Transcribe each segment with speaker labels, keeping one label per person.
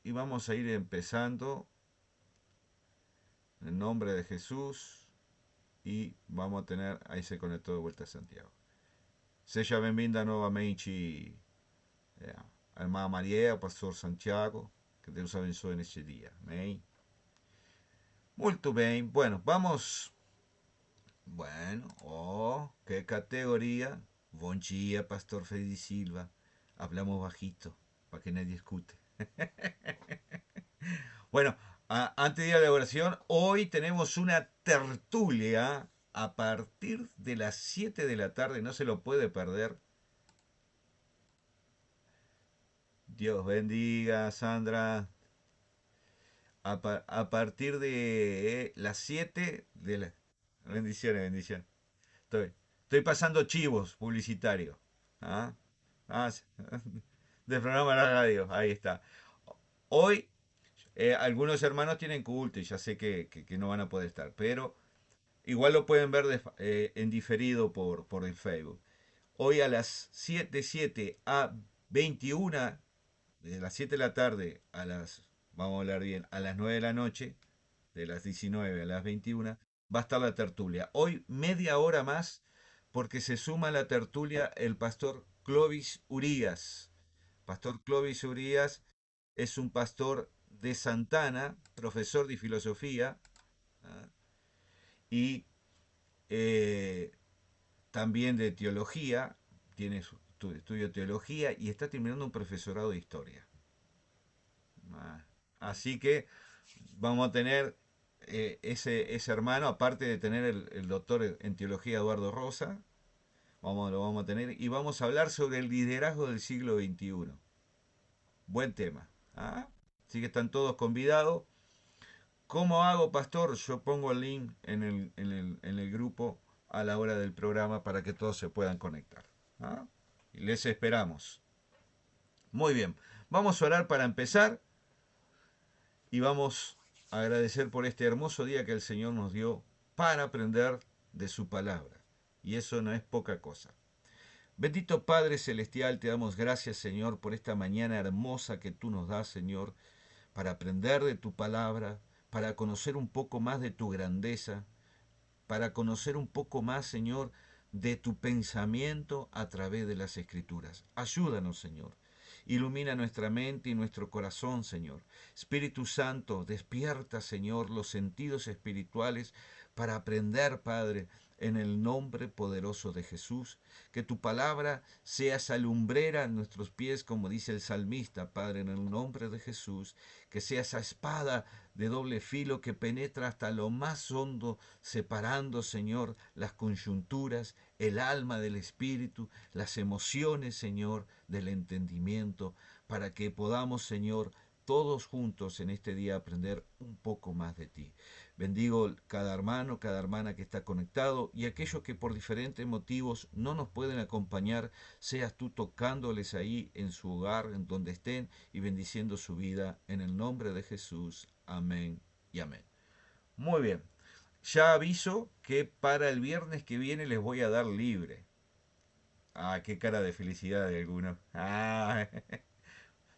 Speaker 1: y vamos a ir empezando en el nombre de Jesús y vamos a tener, ahí se conectó de vuelta Santiago. Seja bem-vinda novamente, é, a irmã Maria, o pastor Santiago, que Deus abençoe neste dia, amém? Muito bem, bueno, vamos, bueno, oh, qué categoría, bom dia, pastor Freddy Silva, hablamos bajito, para que nadie escute. Bueno, antes de ir a la oración, hoy tenemos una tertulia a partir de las 7 de la tarde, no se lo puede perder. Dios bendiga, Sandra. A partir de las 7 de la... Bendiciones, bendiciones. Estoy pasando chivos publicitarios. ¿Ah? Ah, sí. Del programa de la radio, ahí está. Hoy algunos hermanos tienen culto y ya sé que no van a poder estar, pero igual lo pueden ver en diferido por el Facebook. Hoy a las 7 a 21, de las 7 de la tarde a las, vamos a hablar bien, a las 9 de la noche, de las 19 a las 21, va a estar la tertulia. Hoy media hora más porque se suma a la tertulia el pastor Clovis Urías. Pastor Clovis Urías es un pastor de Santana, profesor de filosofía, ¿ah? Y eh, también de teología, tiene su estudio de teología y está terminando un profesorado de historia. Ah, así que vamos a tener ese hermano, aparte de tener el doctor en teología Eduardo Rosa, lo vamos a tener y vamos a hablar sobre el liderazgo del siglo XXI. Buen tema. ¿Ah? Así que están todos convidados. ¿Cómo hago, pastor? Yo pongo el link en el grupo a la hora del programa para que todos se puedan conectar. ¿Ah? Y les esperamos. Muy bien. Vamos a orar para empezar y vamos a agradecer por este hermoso día que el Señor nos dio para aprender de su palabra. Y eso no es poca cosa. Bendito Padre Celestial, te damos gracias, Señor, por esta mañana hermosa que tú nos das, Señor, para aprender de tu palabra, para conocer un poco más de tu grandeza, para conocer un poco más, Señor, de tu pensamiento a través de las Escrituras. Ayúdanos, Señor. Ilumina nuestra mente y nuestro corazón, Señor. Espíritu Santo, despierta, Señor, los sentidos espirituales para aprender, Padre, en el nombre poderoso de Jesús. Que tu palabra sea esa lumbrera en nuestros pies, como dice el salmista, Padre, en el nombre de Jesús. Que sea esa espada de doble filo que penetra hasta lo más hondo, separando, Señor, las coyunturas, el alma del espíritu, las emociones, Señor, del entendimiento, para que podamos, Señor, todos juntos en este día aprender un poco más de ti. Bendigo cada hermano, cada hermana que está conectado y aquellos que por diferentes motivos no nos pueden acompañar, seas tú tocándoles ahí en su hogar, en donde estén y bendiciendo su vida en el nombre de Jesús. Amén y amén. Muy bien. Ya aviso que para el viernes que viene les voy a dar libre. Ah, qué cara de felicidad de algunos. Ah,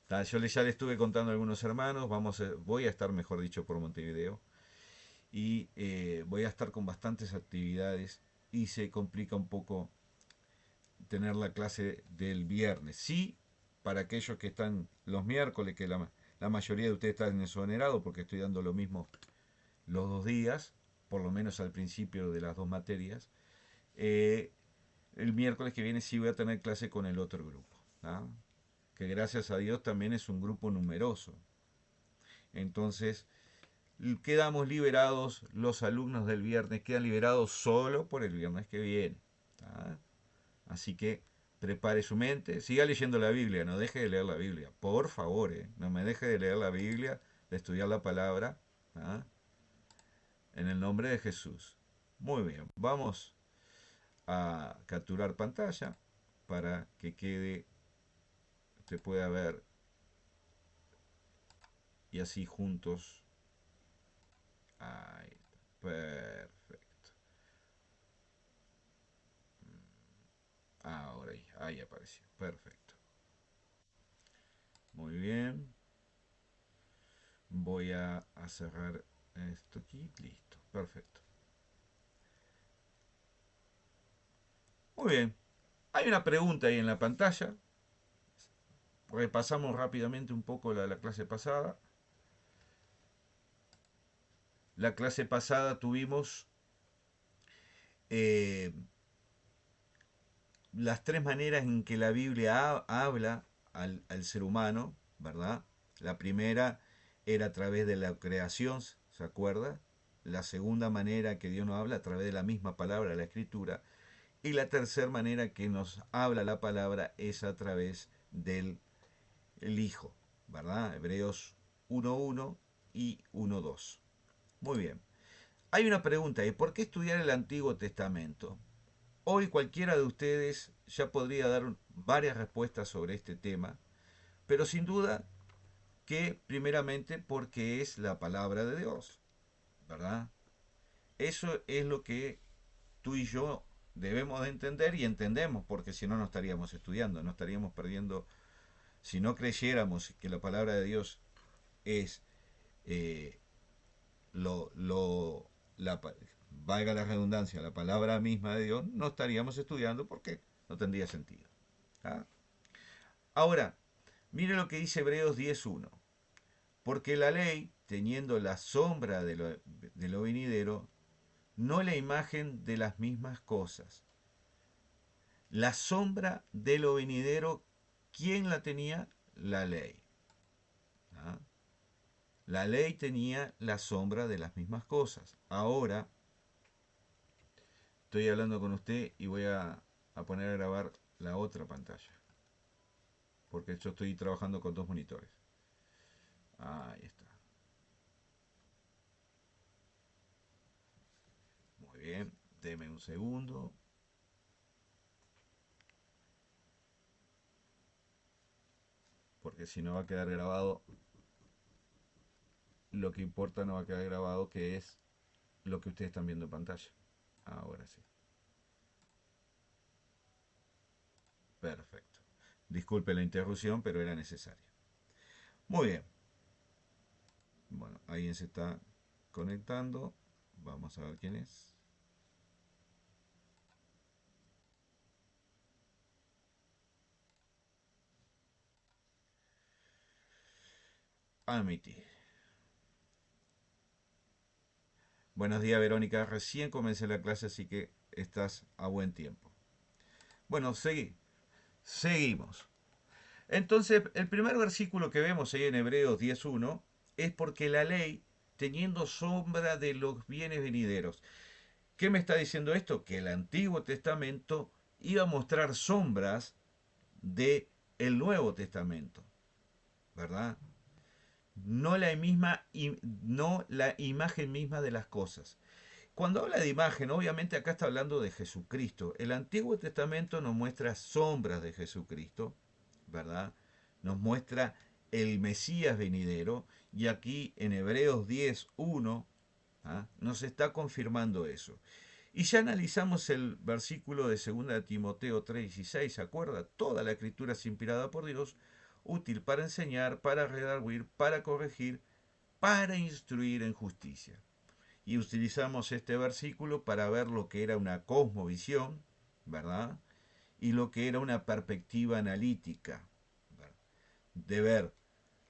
Speaker 1: yo ya le estuve contando a algunos hermanos, voy a estar, mejor dicho, por Montevideo. Y voy a estar con bastantes actividades y se complica un poco tener la clase del viernes. Sí, para aquellos que están los miércoles, que la mayoría de ustedes están exonerados porque estoy dando lo mismo los 2 días, por lo menos al principio de las dos materias. Eh, el miércoles que viene sí voy a tener clase con el otro grupo, ¿ah? Que gracias a Dios también es un grupo numeroso. Entonces, quedamos liberados, los alumnos del viernes quedan liberados solo por el viernes que viene. ¿Ah? Así que prepare su mente, siga leyendo la Biblia, no deje de leer la Biblia, por favor, no me deje de leer la Biblia, de estudiar la palabra, ¿ah? En el nombre de Jesús. Muy bien, vamos a capturar pantalla para que quede, se pueda ver y así juntos. Ahí, perfecto. Ahora ahí apareció. Perfecto. Muy bien. Voy a cerrar esto aquí. Listo. Perfecto. Muy bien. Hay una pregunta ahí en la pantalla. Repasamos rápidamente un poco la clase pasada. La clase pasada tuvimos eh, las tres maneras en que la Biblia habla al ser humano, ¿verdad? La primera era a través de la creación, ¿se acuerda? La segunda manera que Dios nos habla a través de la misma palabra, la escritura. Y la tercera manera que nos habla la palabra es a través del el Hijo, ¿verdad? Hebreos 1.1 y 1.2. Muy bien. Hay una pregunta, ¿y por qué estudiar el Antiguo Testamento? Hoy cualquiera de ustedes ya podría dar varias respuestas sobre este tema, pero sin duda que primeramente porque es la palabra de Dios, ¿verdad? Eso es lo que tú y yo debemos de entender y entendemos, porque si no, no estaríamos estudiando, no estaríamos perdiendo, si no creyéramos que la palabra de Dios es eh, lo la, valga la redundancia, la palabra misma de Dios, no estaríamos estudiando porque no tendría sentido. ¿Ah? Ahora, mire lo que dice Hebreos 10.1. Porque la ley, teniendo la sombra de lo venidero, no la imagen de las mismas cosas. La sombra de lo venidero, ¿quién la tenía? La ley. ¿Ah? La ley tenía la sombra de las mismas cosas. Ahora estoy hablando con usted y voy a poner a grabar la otra pantalla. Porque yo estoy trabajando con dos monitores. Ahí está. Muy bien. Deme un segundo. Porque si no va a quedar grabado. Lo que importa no va a quedar grabado, que es lo que ustedes están viendo en pantalla. Ahora sí. Perfecto. Disculpe la interrupción, pero era necesario. Muy bien. Bueno, alguien se está conectando. Vamos a ver quién es. Amity. Buenos días, Verónica. Recién comencé la clase, así que estás a buen tiempo. Bueno, seguimos. Entonces, el primer versículo que vemos ahí en Hebreos 10.1 es porque la ley, teniendo sombra de los bienes venideros. ¿Qué me está diciendo esto? Que el Antiguo Testamento iba a mostrar sombras de el Nuevo Testamento, ¿verdad? No la imagen misma de las cosas. Cuando habla de imagen, obviamente acá está hablando de Jesucristo. El Antiguo Testamento nos muestra sombras de Jesucristo, ¿verdad? Nos muestra el Mesías venidero, y aquí en Hebreos 10.1 nos está confirmando eso. Y ya analizamos el versículo de 2 Timoteo 3:16, ¿se acuerda? Toda la escritura es inspirada por Dios, útil para enseñar, para redarguir, para corregir, para instruir en justicia. Y utilizamos este versículo para ver lo que era una cosmovisión, ¿verdad? Y lo que era una perspectiva analítica, ¿verdad? De ver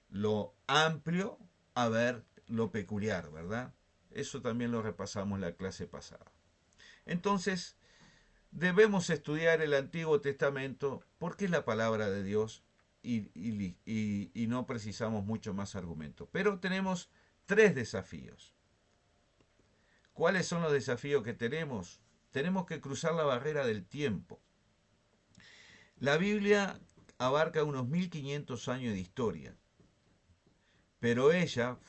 Speaker 1: lo amplio a ver lo peculiar, ¿verdad? Eso también lo repasamos en la clase pasada. Entonces, debemos estudiar el Antiguo Testamento porque es la palabra de Dios y no precisamos mucho más argumento. Pero tenemos tres desafíos. ¿Cuáles son los desafíos que tenemos? Tenemos que cruzar la barrera del tiempo. La Biblia abarca unos 1500 años de historia, pero ella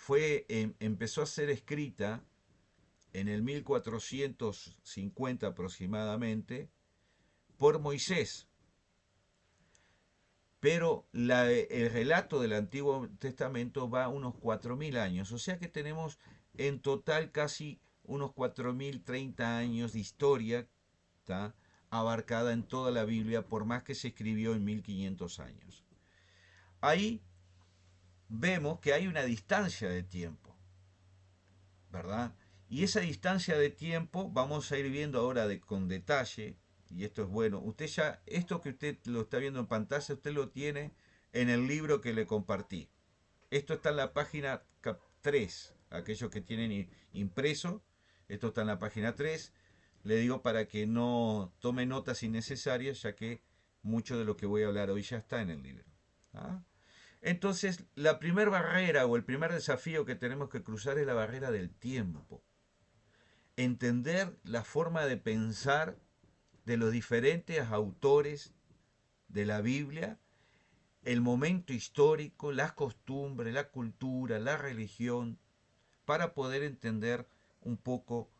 Speaker 1: empezó a ser escrita en el 1450 aproximadamente por Moisés. Pero el relato del Antiguo Testamento va unos 4000 años, o sea que tenemos en total casi unos 4030 años de historia, ¿tá?, abarcada en toda la Biblia, por más que se escribió en 1500 años. Ahí vemos que hay una distancia de tiempo, ¿verdad? Y esa distancia de tiempo vamos a ir viendo ahora con detalle, y esto es bueno. Usted ya, esto que usted lo está viendo en pantalla, usted lo tiene en el libro que le compartí. Esto está en la página 3, aquellos que tienen impreso, esto está en la página 3. Le digo para que no tome notas innecesarias, ya que mucho de lo que voy a hablar hoy ya está en el libro. ¿Ah? Entonces, la primera barrera o el primer desafío que tenemos que cruzar es la barrera del tiempo. Entender la forma de pensar de los diferentes autores de la Biblia, el momento histórico, las costumbres, la cultura, la religión, para poder entender un poco,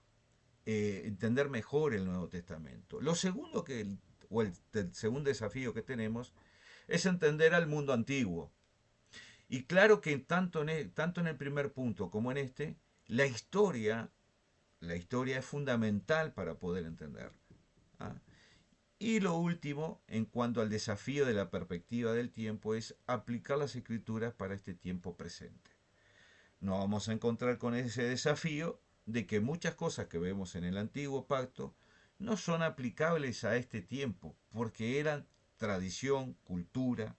Speaker 1: entender mejor el Nuevo Testamento. Lo segundo el segundo desafío que tenemos es entender al mundo antiguo. Y claro que tanto en el primer punto como en este, la historia, la historia es fundamental para poder entender. ¿Ah? Y lo último, en cuanto al desafío de la perspectiva del tiempo, es aplicar las escrituras para este tiempo presente. Nos vamos a encontrar con ese desafío de que muchas cosas que vemos en el antiguo pacto no son aplicables a este tiempo, porque eran tradición, cultura,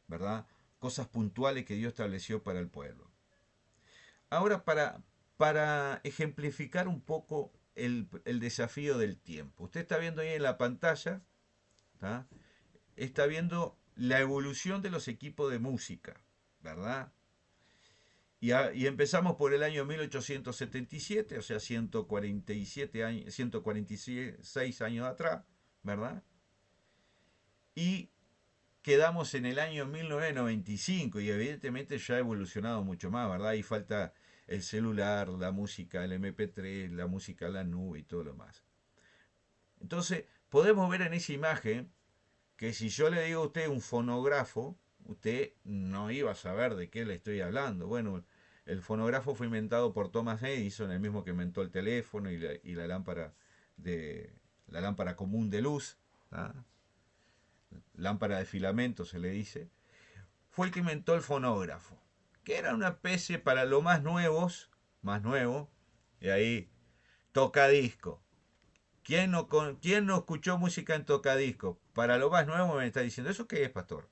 Speaker 1: ¿verdad? Cosas puntuales que Dios estableció para el pueblo. Ahora, para ejemplificar un poco el desafío del tiempo. Usted está viendo ahí en la pantalla, ¿tá? Está viendo la evolución de los equipos de música, ¿verdad? Y empezamos por el año 1877, o sea, 147 años, 146 años atrás, ¿verdad? Y quedamos en el año 1995 y evidentemente ya ha evolucionado mucho más, ¿verdad? Ahí falta el celular, la música, el MP3, la música, la nube y todo lo más. Entonces, podemos ver en esa imagen que si yo le digo a usted un fonógrafo, usted no iba a saber de qué le estoy hablando. Bueno, el fonógrafo fue inventado por Thomas Edison, el mismo que inventó el teléfono y la lámpara de la lámpara común de luz, ¿ah? Lámpara de filamento se le dice. Fue el que inventó el fonógrafo, que era una especie para los más nuevos, y ahí tocadisco. ¿Quién no escuchó música en tocadisco? Para lo más nuevo me está diciendo, ¿eso qué es, pastor?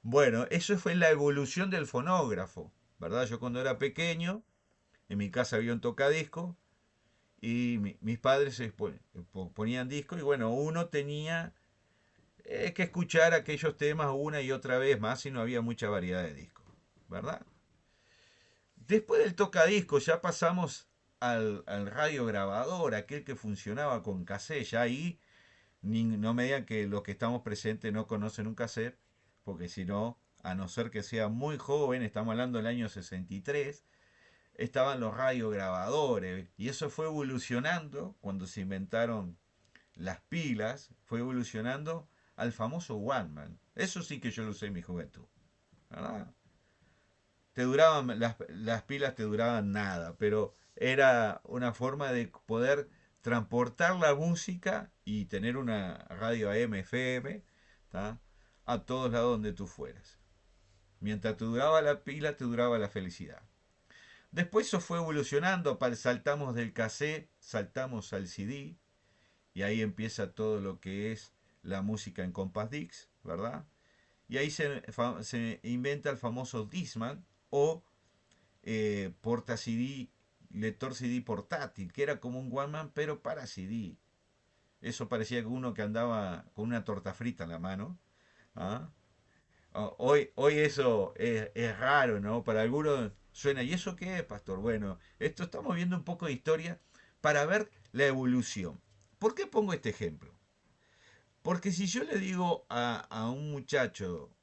Speaker 1: Bueno, eso fue la evolución del fonógrafo, ¿verdad? Yo cuando era pequeño, en mi casa había un tocadisco y mis padres ponían disco y bueno, uno tenía que escuchar aquellos temas una y otra vez más y no había mucha variedad de discos, ¿verdad? Después del tocadisco ya pasamos al radiograbador, aquel que funcionaba con cassette, ya ahí no me digan que los que estamos presentes no conocen un cassette, porque si no, a no ser que sea muy joven, estamos hablando del año 63, estaban los radiograbadores, y eso fue evolucionando cuando se inventaron las pilas, fue evolucionando al famoso Walkman. Eso sí que yo lo usé en mi juventud, ¿verdad? Las pilas te duraban nada, pero era una forma de poder transportar la música y tener una radio AM, FM, ¿tá? A todos lados donde tú fueras. Mientras te duraba la pila, te duraba la felicidad. Después eso fue evolucionando, saltamos del cassette, saltamos al CD, y ahí empieza todo lo que es la música en compact discs, ¿verdad? Y ahí se inventa el famoso Discman o porta CD, lector CD portátil, que era como un Walkman, pero para CD. Eso parecía que uno que andaba con una torta frita en la mano. ¿Ah? Hoy eso es raro, ¿no? Para algunos suena, ¿y eso qué es, pastor? Bueno, esto estamos viendo un poco de historia para ver la evolución. ¿Por qué pongo este ejemplo? Porque si yo le digo a un muchacho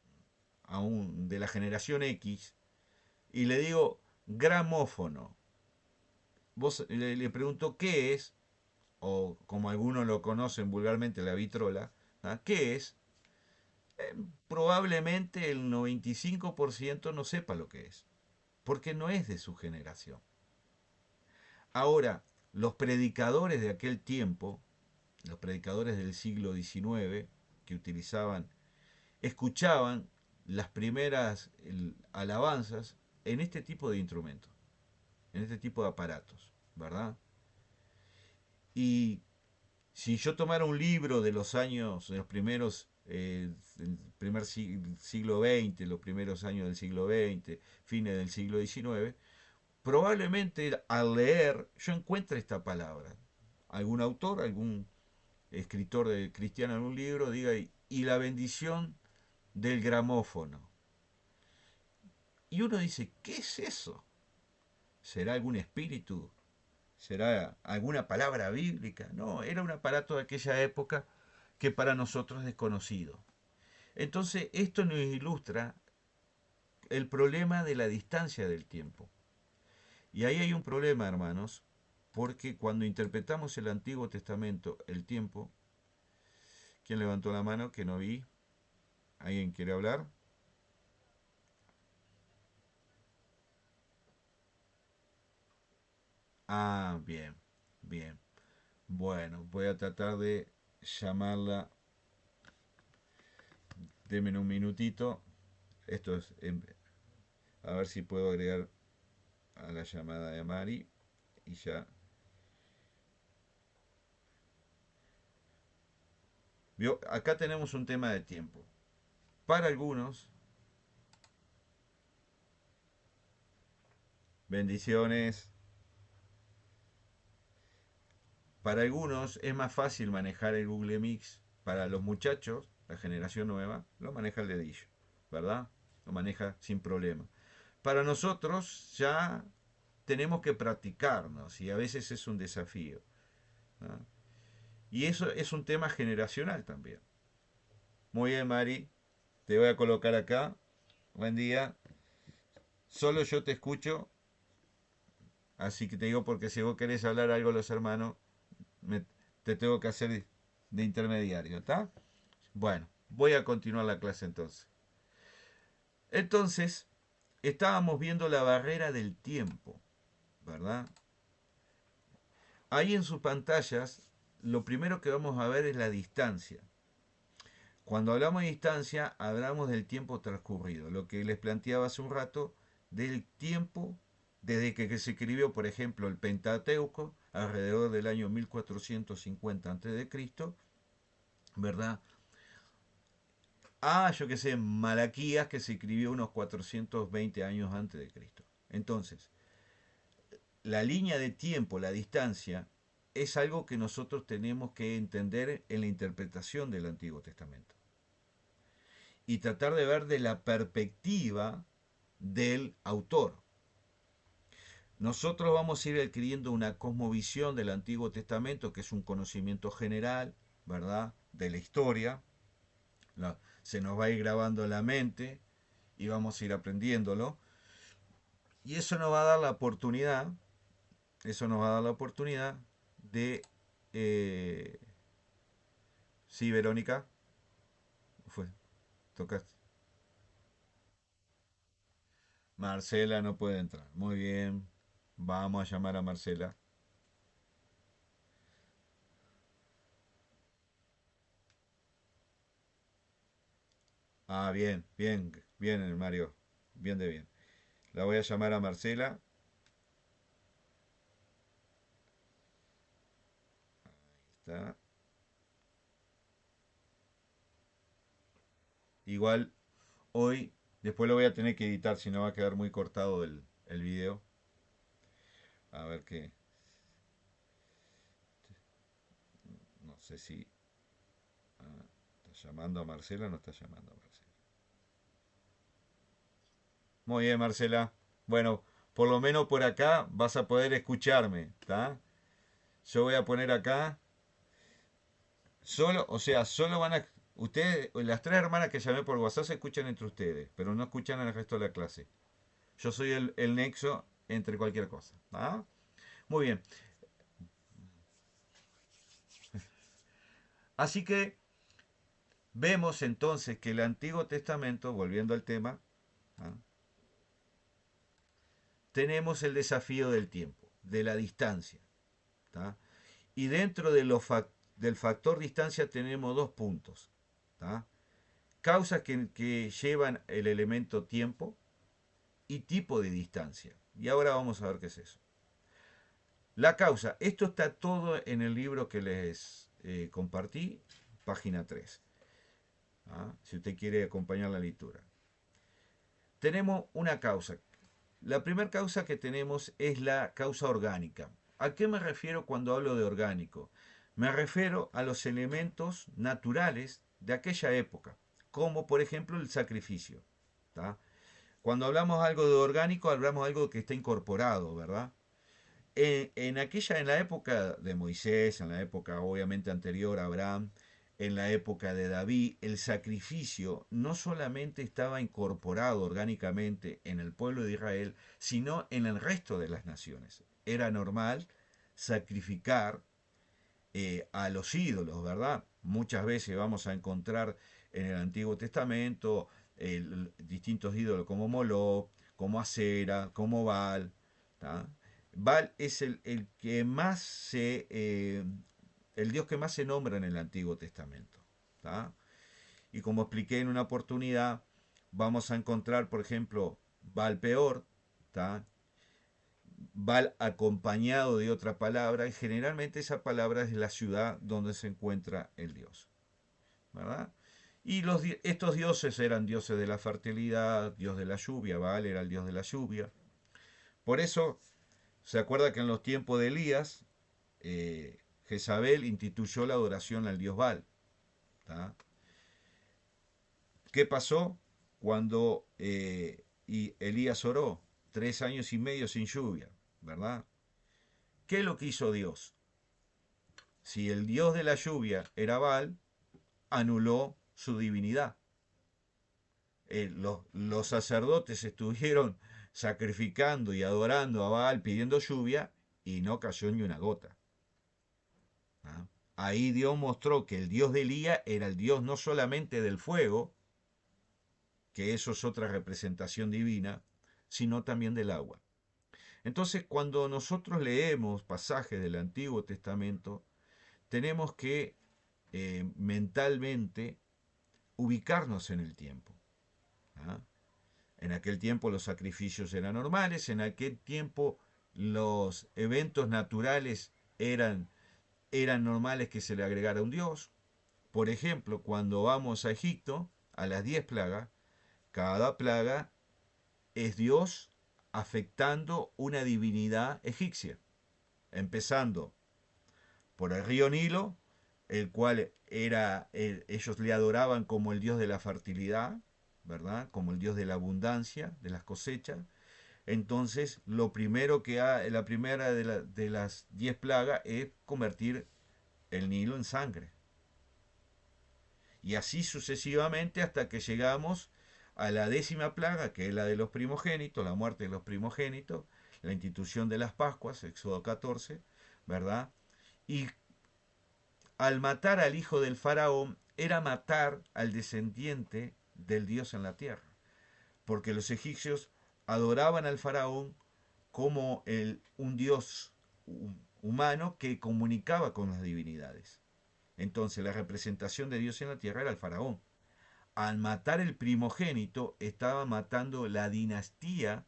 Speaker 1: de la generación X y le digo gramófono, vos le pregunto qué es, o como algunos lo conocen vulgarmente, la vitrola, ¿ah? ¿Qué es? Probablemente el 95% no sepa lo que es, porque no es de su generación. Ahora, los predicadores de aquel tiempo, los predicadores del siglo XIX, que escuchaban las primeras alabanzas en este tipo de instrumentos, en este tipo de aparatos, ¿verdad? Y si yo tomara un libro de los años, de los primeros, del primer siglo XX, los primeros años del siglo XX, fines del siglo XIX, probablemente al leer yo encuentre esta palabra. Algún autor, algún escritor de cristiano en un libro diga, y la bendición del gramófono. Y uno dice, ¿qué es eso? ¿Será algún espíritu? ¿Será alguna palabra bíblica? No, era un aparato de aquella época que para nosotros es desconocido. Entonces, esto nos ilustra el problema de la distancia del tiempo. Y ahí hay un problema, hermanos, porque cuando interpretamos el Antiguo Testamento, el tiempo, ¿quién levantó la mano que no vi? ¿Alguien quiere hablar? Ah, bien, bien. Bueno, voy a tratar de llamarla. Denme un minutito. Esto es, a ver si puedo agregar a la llamada de Mari y ya. ¿Vio? Acá tenemos un tema de tiempo. Para algunos, bendiciones. Para algunos es más fácil manejar el Google Mix. Para los muchachos, la generación nueva, lo maneja el dedillo, ¿verdad? Lo maneja sin problema. Para nosotros ya tenemos que practicarnos y a veces es un desafío, ¿no? Y eso es un tema generacional también. Muy bien, Mari, te voy a colocar acá. Buen día. Solo yo te escucho, así que te digo porque si vos querés hablar algo a los hermanos, me- te tengo que hacer de intermediario, ¿está? Bueno, voy a continuar la clase entonces. Entonces, estábamos viendo la barrera del tiempo, ¿verdad? Ahí en sus pantallas, lo primero que vamos a ver es la distancia. Cuando hablamos de distancia, hablamos del tiempo transcurrido, lo que les planteaba hace un rato, del tiempo desde que se escribió, por ejemplo, el Pentateuco, alrededor del año 1450 a.C., ¿verdad? Yo que sé, Malaquías, que se escribió unos 420 años antes de Cristo. Entonces, la línea de tiempo, la distancia, es algo que nosotros tenemos que entender en la interpretación del Antiguo Testamento. Y tratar de ver de la perspectiva del autor. Nosotros vamos a ir adquiriendo una cosmovisión del Antiguo Testamento, que es un conocimiento general, ¿verdad? De la historia. Se nos va a ir grabando en la mente y vamos a ir aprendiéndolo. Y eso nos va a dar la oportunidad, eso nos va a dar la oportunidad de... eh, sí, Verónica, fue, tocaste. Marcela no puede entrar. Muy bien, vamos a llamar a Marcela. Ah, bien, bien, bien, Mario. Bien de bien. La voy a llamar a Marcela. Está. Igual hoy, después lo voy a tener que editar, si no va a quedar muy cortado el video. A ver qué. No sé si. ah, ¿Está llamando a Marcela o no está llamando a Marcela? Muy bien, Marcela. Bueno, por lo menos por acá vas a poder escucharme, ¿está? Yo voy a poner acá. Solo, o sea, solo van a. Ustedes, las tres hermanas que llamé por WhatsApp se escuchan entre ustedes, pero no escuchan al resto de la clase. Yo soy el nexo entre cualquier cosa. ¿Ah? Muy bien. Así que vemos entonces que el Antiguo Testamento, volviendo al tema, ¿ah? Tenemos el desafío del tiempo, de la distancia. ¿Tá? Y dentro de del factor distancia tenemos dos puntos. ¿Tá? causas que llevan el elemento tiempo y tipo de distancia. Y ahora vamos a ver qué es eso. La causa, esto está todo en el libro que les compartí, página 3. Si usted quiere acompañar la lectura. Tenemos una causa. La primera causa que tenemos es la causa orgánica. ¿A qué me refiero cuando hablo de orgánico? Me refiero a los elementos naturales de aquella época, como por ejemplo el sacrificio. ¿Tá? Cuando hablamos algo de orgánico, hablamos de algo que está incorporado, ¿verdad? En la época de Moisés, en la época obviamente anterior a Abraham, en la época de David, el sacrificio no solamente estaba incorporado orgánicamente en el pueblo de Israel, sino en el resto de las naciones. Era normal sacrificar a los ídolos, ¿verdad? Muchas veces vamos a encontrar en el Antiguo Testamento distintos ídolos como Moloch, como Acera, como Baal. ¿Tá? Baal es el que más el dios que más se nombra en el Antiguo Testamento. ¿Tá? Y como expliqué en una oportunidad, vamos a encontrar, por ejemplo, Baal Peor, ¿tá? Baal acompañado de otra palabra, y generalmente esa palabra es la ciudad donde se encuentra el dios. ¿Verdad? Y estos dioses eran dioses de la fertilidad, dios de la lluvia, Baal era el dios de la lluvia. Por eso, se acuerda que en los tiempos de Elías, Jezabel instituyó la adoración al dios Baal. ¿Tá? ¿Qué pasó cuando y Elías oró? 3 años y medio sin lluvia, ¿verdad? ¿Qué es lo que hizo Dios? Si el dios de la lluvia era Baal, anuló su divinidad. Los sacerdotes estuvieron sacrificando y adorando a Baal pidiendo lluvia y no cayó ni una gota. ¿Ah? Ahí Dios mostró que el Dios de Elías era el Dios no solamente del fuego, que eso es otra representación divina, sino también del agua. Entonces, cuando nosotros leemos pasajes del Antiguo Testamento, tenemos que mentalmente ubicarnos en el tiempo. ¿Ah? En aquel tiempo los sacrificios eran normales, en aquel tiempo los eventos naturales eran normales que se le agregara un dios. Por ejemplo, cuando vamos a Egipto, a las 10 plagas, cada plaga es Dios afectando una divinidad egipcia, empezando por el río Nilo, el cual ellos le adoraban como el dios de la fertilidad, ¿verdad? Como el dios de la abundancia, de las cosechas. Entonces, la primera de las 10 plagas es convertir el Nilo en sangre. Y así sucesivamente hasta que llegamos a la 10ª plaga, que es la de los primogénitos, la muerte de los primogénitos, la institución de las Pascuas, Éxodo 14, ¿verdad? Y al matar al hijo del faraón, era matar al descendiente del Dios en la tierra. Porque los egipcios adoraban al faraón como un Dios humano que comunicaba con las divinidades. Entonces la representación de Dios en la tierra era el faraón. Al matar el primogénito, estaba matando la dinastía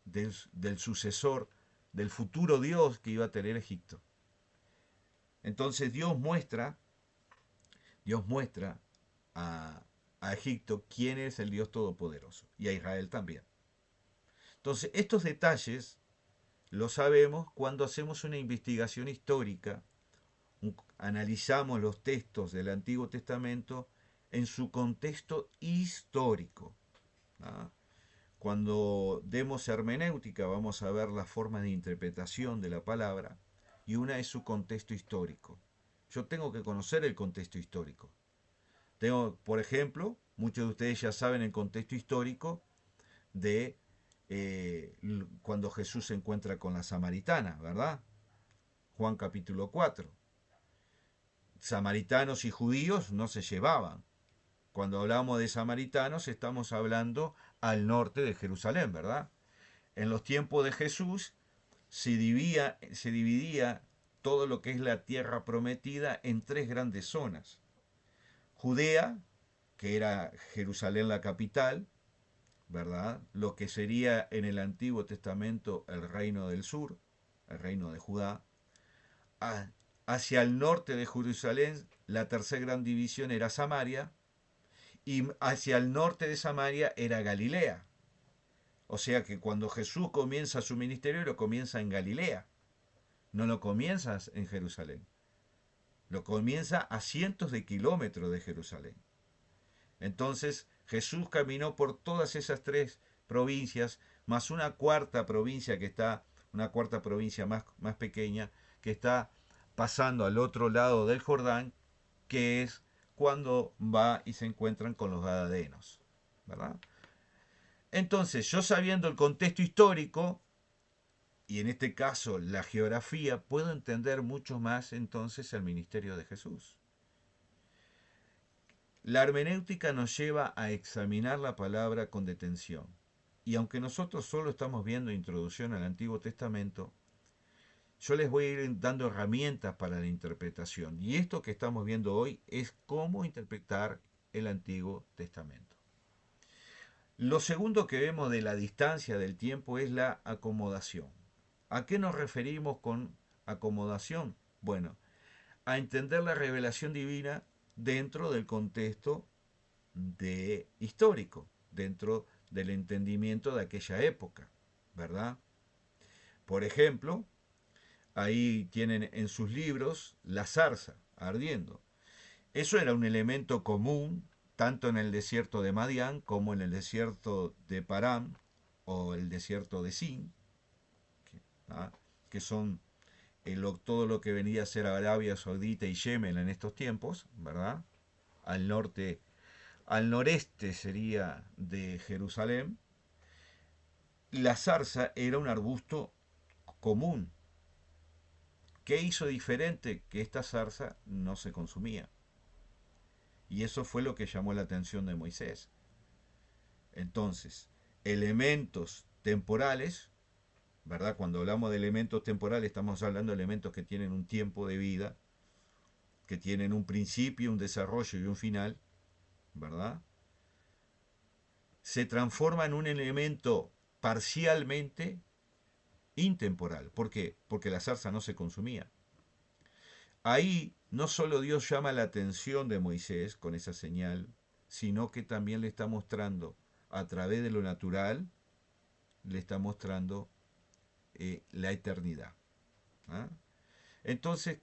Speaker 1: del sucesor, del futuro Dios que iba a tener Egipto. Entonces Dios muestra a Egipto quién es el Dios Todopoderoso y a Israel también. Entonces estos detalles los sabemos cuando hacemos una investigación histórica, analizamos los textos del Antiguo Testamento en su contexto histórico. ¿Ah? Cuando demos hermenéutica vamos a ver las formas de interpretación de la palabra y una es su contexto histórico. Yo tengo que conocer el contexto histórico. Por ejemplo, muchos de ustedes ya saben el contexto histórico de cuando Jesús se encuentra con la samaritana, ¿verdad? Juan capítulo 4. Samaritanos y judíos no se llevaban. Cuando hablamos de samaritanos estamos hablando al norte de Jerusalén, ¿verdad? En los tiempos de Jesús se dividía todo lo que es la tierra prometida en 3 grandes zonas. Judea, que era Jerusalén la capital, ¿verdad? Lo que sería en el Antiguo Testamento el reino del sur, el reino de Judá. Hacia el norte de Jerusalén, la tercera gran división era Samaria, y hacia el norte de Samaria era Galilea. O sea que cuando Jesús comienza su ministerio, lo comienza en Galilea, no lo comienza en Jerusalén, lo comienza a cientos de kilómetros de Jerusalén. Entonces Jesús caminó por todas esas tres provincias, más una cuarta provincia que está, una cuarta provincia más pequeña, que está pasando al otro lado del Jordán, que es cuando va y se encuentran con los gadarenos, ¿verdad? Entonces, yo sabiendo el contexto histórico, y en este caso la geografía, puedo entender mucho más entonces el ministerio de Jesús. La hermenéutica nos lleva a examinar la palabra con detención. Y aunque nosotros solo estamos viendo introducción al Antiguo Testamento, yo les voy a ir dando herramientas para la interpretación. Y esto que estamos viendo hoy es cómo interpretar el Antiguo Testamento. Lo segundo que vemos de la distancia del tiempo es la acomodación. ¿A qué nos referimos con acomodación? Bueno, a entender la revelación divina dentro del contexto histórico, dentro del entendimiento de aquella época, ¿verdad? Por ejemplo, ahí tienen en sus libros la zarza ardiendo. Eso era un elemento común tanto en el desierto de Madián como en el desierto de Parán o el desierto de Sin, ¿ah? Que son todo lo que venía a ser Arabia Saudita y Yemen en estos tiempos, ¿verdad? Al norte, al noreste sería de Jerusalén. La zarza era un arbusto común. ¿Qué hizo diferente? Que esta zarza no se consumía. Y eso fue lo que llamó la atención de Moisés. Entonces, elementos temporales, ¿verdad? Cuando hablamos de elementos temporales estamos hablando de elementos que tienen un tiempo de vida, que tienen un principio, un desarrollo y un final, ¿verdad? Se transforma en un elemento parcialmente intemporal. ¿Por qué? Porque la zarza no se consumía. Ahí no solo Dios llama la atención de Moisés con esa señal, sino que también le está mostrando a través de lo natural, le está mostrando la eternidad. ¿Ah? Entonces,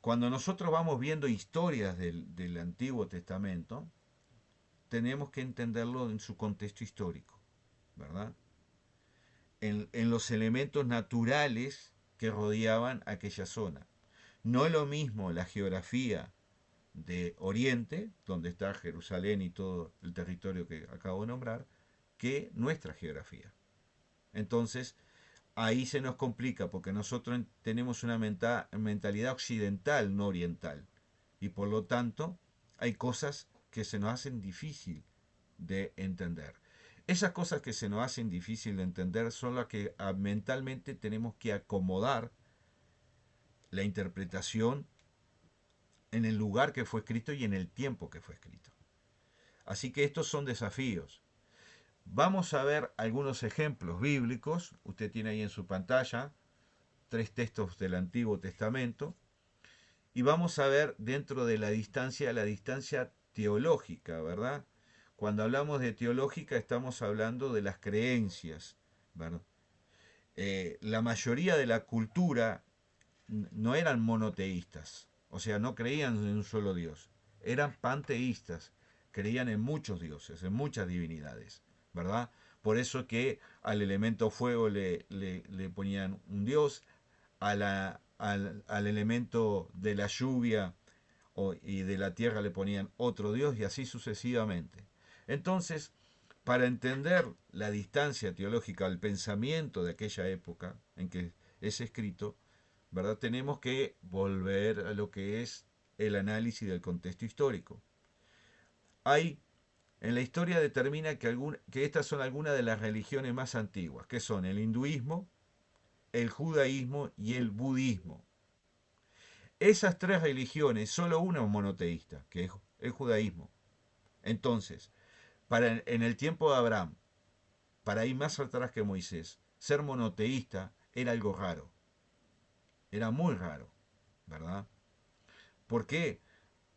Speaker 1: cuando nosotros vamos viendo historias del Antiguo Testamento, tenemos que entenderlo en su contexto histórico, ¿verdad? En los elementos naturales que rodeaban aquella zona. No es lo mismo la geografía de Oriente, donde está Jerusalén y todo el territorio que acabo de nombrar, que nuestra geografía. Entonces, ahí se nos complica porque nosotros tenemos una mentalidad occidental, no oriental. Y por lo tanto, hay cosas que se nos hacen difícil de entender. Esas cosas que se nos hacen difícil de entender son las que mentalmente tenemos que acomodar la interpretación en el lugar que fue escrito y en el tiempo que fue escrito. Así que estos son desafíos. Vamos a ver algunos ejemplos bíblicos. Usted tiene ahí en su pantalla 3 textos del Antiguo Testamento. Y vamos a ver dentro de la distancia teológica, ¿verdad? Cuando hablamos de teológica estamos hablando de las creencias, ¿verdad? La mayoría de la cultura no eran monoteístas, o sea, no creían en un solo Dios, eran panteístas, creían en muchos dioses, en muchas divinidades, ¿verdad? Por eso que al elemento fuego le ponían un dios, al elemento de la lluvia y de la tierra le ponían otro dios y así sucesivamente. Entonces, para entender la distancia teológica al pensamiento de aquella época en que es escrito, ¿verdad? Tenemos que volver a lo que es el análisis del contexto histórico. Hay, en la historia determina que estas son algunas de las religiones más antiguas, que son el hinduismo, el judaísmo y el budismo. Esas tres religiones, solo una es monoteísta, que es el judaísmo. Entonces, en el tiempo de Abraham, para ir más atrás que Moisés, ser monoteísta era algo raro, era muy raro, ¿verdad? ¿Por qué?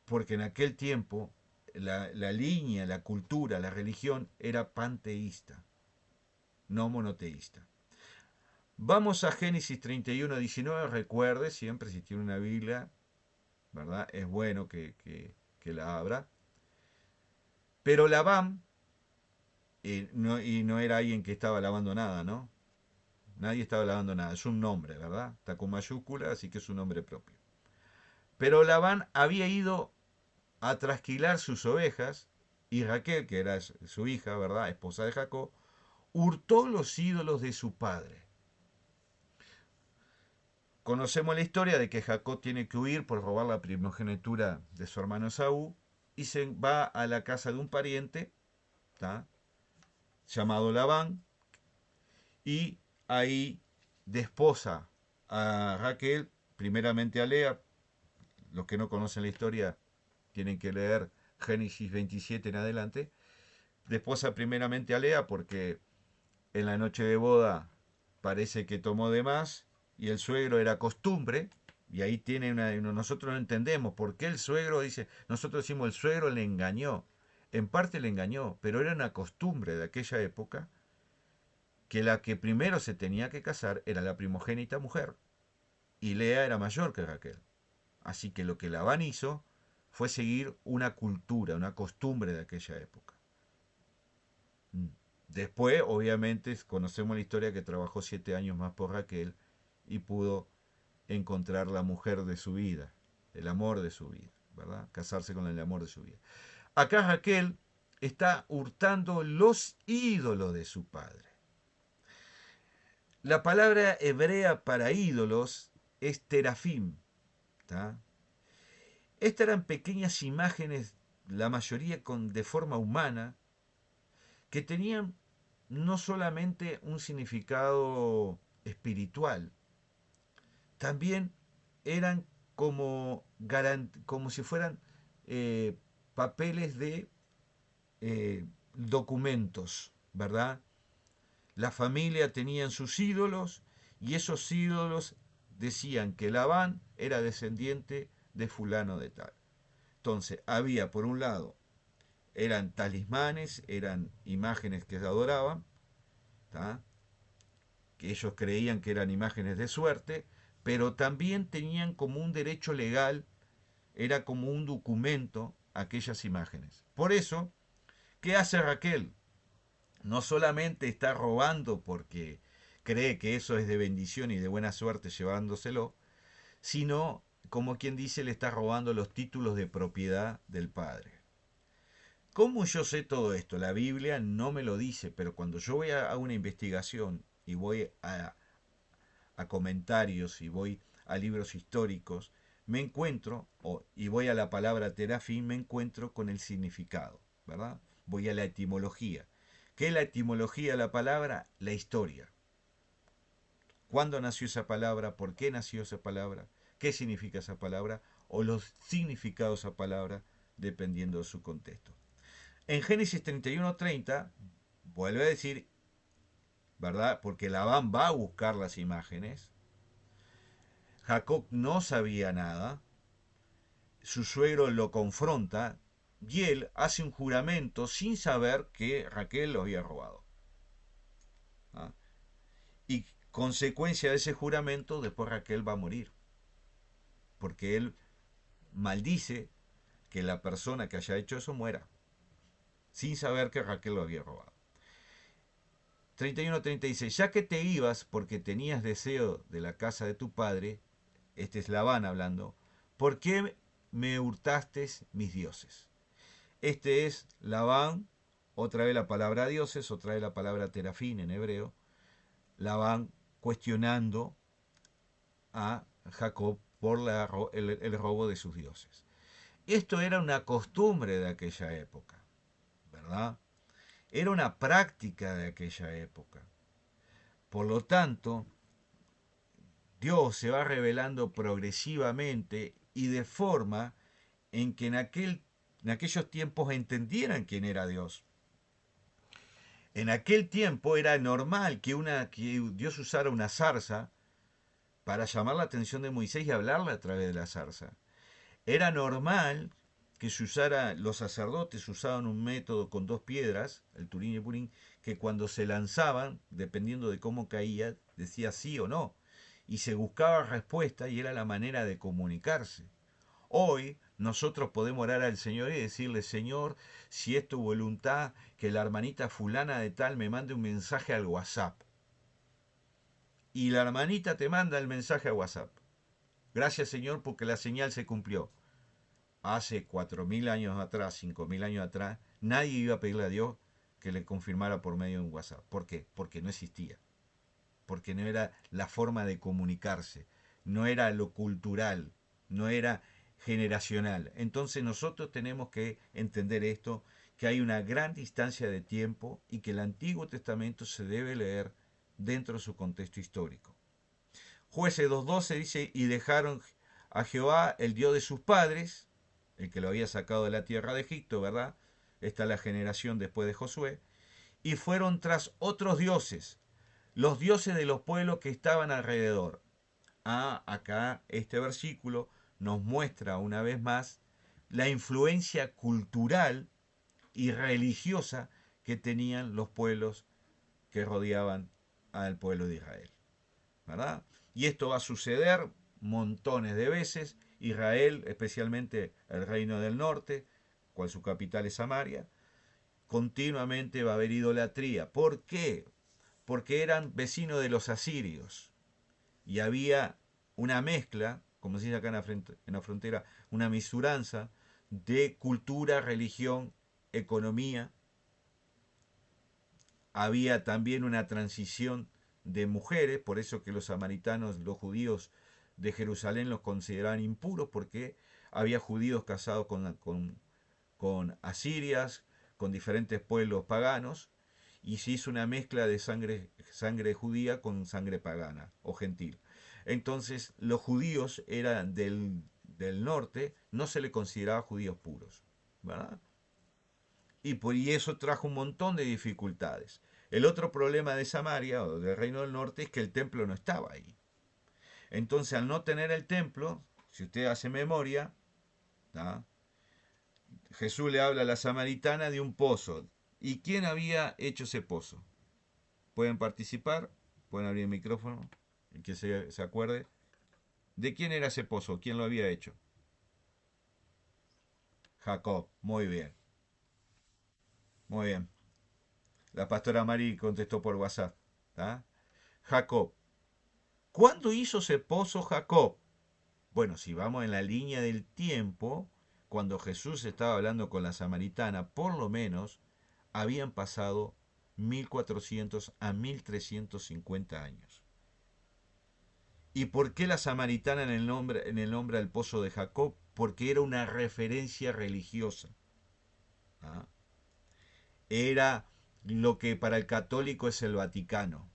Speaker 1: Porque en aquel tiempo la línea, la cultura, la religión era panteísta, no monoteísta. Vamos a Génesis 31:19. Recuerde siempre, si tiene una Biblia, ¿verdad? Es bueno que la abra. Pero Labán, y no era alguien que estaba lavando nada, ¿no? Nadie estaba lavando nada. Es un nombre, ¿verdad? Está con mayúscula, así que es un nombre propio. Pero Labán había ido a trasquilar sus ovejas y Raquel, que era su hija, ¿verdad? Esposa de Jacob, hurtó los ídolos de su padre. Conocemos la historia de que Jacob tiene que huir por robar la primogenitura de su hermano Saúl y se va a la casa de un pariente, ¿tá? Llamado Labán, y ahí desposa a Raquel, primeramente a Lea. Los que no conocen la historia tienen que leer Génesis 27 en adelante. Desposa primeramente a Lea porque en la noche de boda parece que tomó de más y el suegro era costumbre. Y ahí tiene nosotros no entendemos por qué el suegro dice, nosotros decimos el suegro le engañó. En parte le engañó, pero era una costumbre de aquella época que la que primero se tenía que casar era la primogénita mujer. Y Lea era mayor que Raquel. Así que lo que Labán hizo fue seguir una cultura, una costumbre de aquella época. Después, obviamente, conocemos la historia que trabajó 7 años más por Raquel y pudo encontrar la mujer de su vida, el amor de su vida, ¿verdad? Casarse con el amor de su vida. Acá Raquel está hurtando los ídolos de su padre. La palabra hebrea para ídolos es terafim, ¿tá? Estas eran pequeñas imágenes, la mayoría de forma humana, que tenían no solamente un significado espiritual, también eran como si fueran eh, papeles de documentos, ¿verdad? La familia tenía sus ídolos y esos ídolos decían que Labán era descendiente de fulano de tal. Entonces había por un lado, eran talismanes, eran imágenes que se adoraban, ¿tá? Que ellos creían que eran imágenes de suerte, pero también tenían como un derecho legal, era como un documento aquellas imágenes. Por eso, ¿qué hace Raquel? No solamente está robando porque cree que eso es de bendición y de buena suerte llevándoselo, sino, como quien dice, le está robando los títulos de propiedad del padre. ¿Cómo yo sé todo esto? La Biblia no me lo dice, pero cuando yo voy a una investigación y voy a comentarios y voy a libros históricos, me encuentro, y voy a la palabra terafín, me encuentro con el significado, ¿verdad? Voy a la etimología. ¿Qué es la etimología de la palabra? La historia. ¿Cuándo nació esa palabra? ¿Por qué nació esa palabra? ¿Qué significa esa palabra? O los significados de esa palabra, dependiendo de su contexto. En Génesis 31:30, vuelve a decir, ¿verdad? Porque Labán va a buscar las imágenes. Jacob no sabía nada. Su suegro lo confronta y él hace un juramento sin saber que Raquel lo había robado. ¿Ah? Y consecuencia de ese juramento, después Raquel va a morir. Porque él maldice que la persona que haya hecho eso muera, sin saber que Raquel lo había robado. 31:30 dice, ya que te ibas porque tenías deseo de la casa de tu padre, este es Labán hablando, ¿por qué me hurtaste mis dioses? Este es Labán, otra vez la palabra dioses, otra vez la palabra terafín en hebreo, Labán cuestionando a Jacob por el robo de sus dioses. Esto era una costumbre de aquella época, ¿verdad? Era una práctica de aquella época. Por lo tanto, Dios se va revelando progresivamente y de forma en que en en aquellos tiempos entendieran quién era Dios. En aquel tiempo era normal que Dios usara una zarza para llamar la atención de Moisés y hablarle a través de la zarza. Era normal que los sacerdotes usaban un método con dos piedras, el turín y el purín, que cuando se lanzaban, dependiendo de cómo caía, decía sí o no. Y se buscaba respuesta y era la manera de comunicarse. Hoy nosotros podemos orar al Señor y decirle, Señor, si es tu voluntad, que la hermanita fulana de tal me mande un mensaje al WhatsApp. Y la hermanita te manda el mensaje a WhatsApp. Gracias, Señor, porque la señal se cumplió. Hace 4.000 años atrás, 5.000 años atrás, nadie iba a pedirle a Dios que le confirmara por medio de un WhatsApp. ¿Por qué? Porque no existía. Porque no era la forma de comunicarse. No era lo cultural. No era generacional. Entonces nosotros tenemos que entender esto, que hay una gran distancia de tiempo y que el Antiguo Testamento se debe leer dentro de su contexto histórico. Jueces 2.12 dice, y dejaron a Jehová, el Dios de sus padres, el que lo había sacado de la tierra de Egipto, ¿verdad? Esta es la generación después de Josué, y fueron tras otros dioses, los dioses de los pueblos que estaban alrededor. Acá este versículo nos muestra una vez más la influencia cultural y religiosa que tenían los pueblos que rodeaban al pueblo de Israel, ¿verdad? Y esto va a suceder montones de veces. Israel, especialmente el reino del norte, cual su capital es Samaria, continuamente va a haber idolatría. ¿Por qué? Porque eran vecinos de los asirios y había una mezcla, como se dice acá en la frontera, una misuranza de cultura, religión, economía. Había también una transición de mujeres, por eso que los samaritanos, los judíos de Jerusalén los consideraban impuros, porque había judíos casados con asirias, con diferentes pueblos paganos, y se hizo una mezcla de sangre judía con sangre pagana o gentil. Entonces los judíos eran del norte, no se le consideraba judíos puros, ¿verdad? Y eso trajo un montón de dificultades. El otro problema de Samaria o del Reino del Norte es que el templo no estaba ahí. Entonces, al no tener el templo, si usted hace memoria, ¿tá? Jesús le habla a la samaritana de un pozo. ¿Y quién había hecho ese pozo? ¿Pueden participar? ¿Pueden abrir el micrófono? El que se acuerde. ¿De quién era ese pozo? ¿Quién lo había hecho? Jacob. Muy bien. Muy bien. La pastora Mari contestó por WhatsApp. ¿Tá? Jacob. ¿Cuándo hizo ese pozo Jacob? Bueno, si vamos en la línea del tiempo, cuando Jesús estaba hablando con la samaritana, por lo menos habían pasado 1400 a 1350 años. ¿Y por qué la samaritana en el nombre del pozo de Jacob? Porque era una referencia religiosa. ¿Ah? Era lo que para el católico es el Vaticano,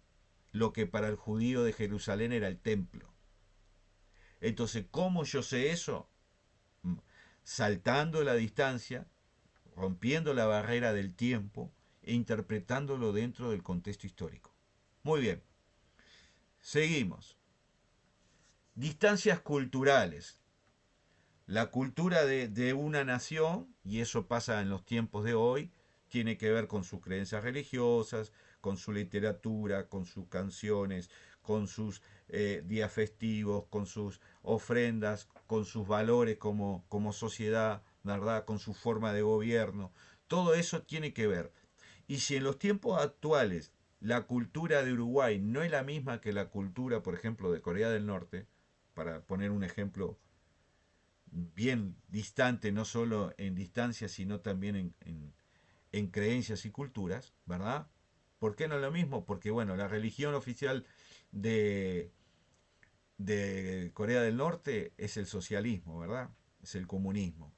Speaker 1: lo que para el judío de Jerusalén era el templo. Entonces, ¿cómo yo sé eso? Saltando la distancia, rompiendo la barrera del tiempo e interpretándolo dentro del contexto histórico. Muy bien, seguimos. Distancias culturales. La cultura de una nación, y eso pasa en los tiempos de hoy, tiene que ver con sus creencias religiosas, con su literatura, con sus canciones, con sus días festivos, con sus ofrendas, con sus valores como sociedad, ¿verdad? Con su forma de gobierno. Todo eso tiene que ver. Y si en los tiempos actuales la cultura de Uruguay no es la misma que la cultura, por ejemplo, de Corea del Norte, para poner un ejemplo bien distante, no solo en distancia, sino también en creencias y culturas, ¿verdad? ¿Por qué no lo mismo? Porque, bueno, la religión oficial de, de Corea del Norte es el socialismo, ¿verdad? Es el comunismo.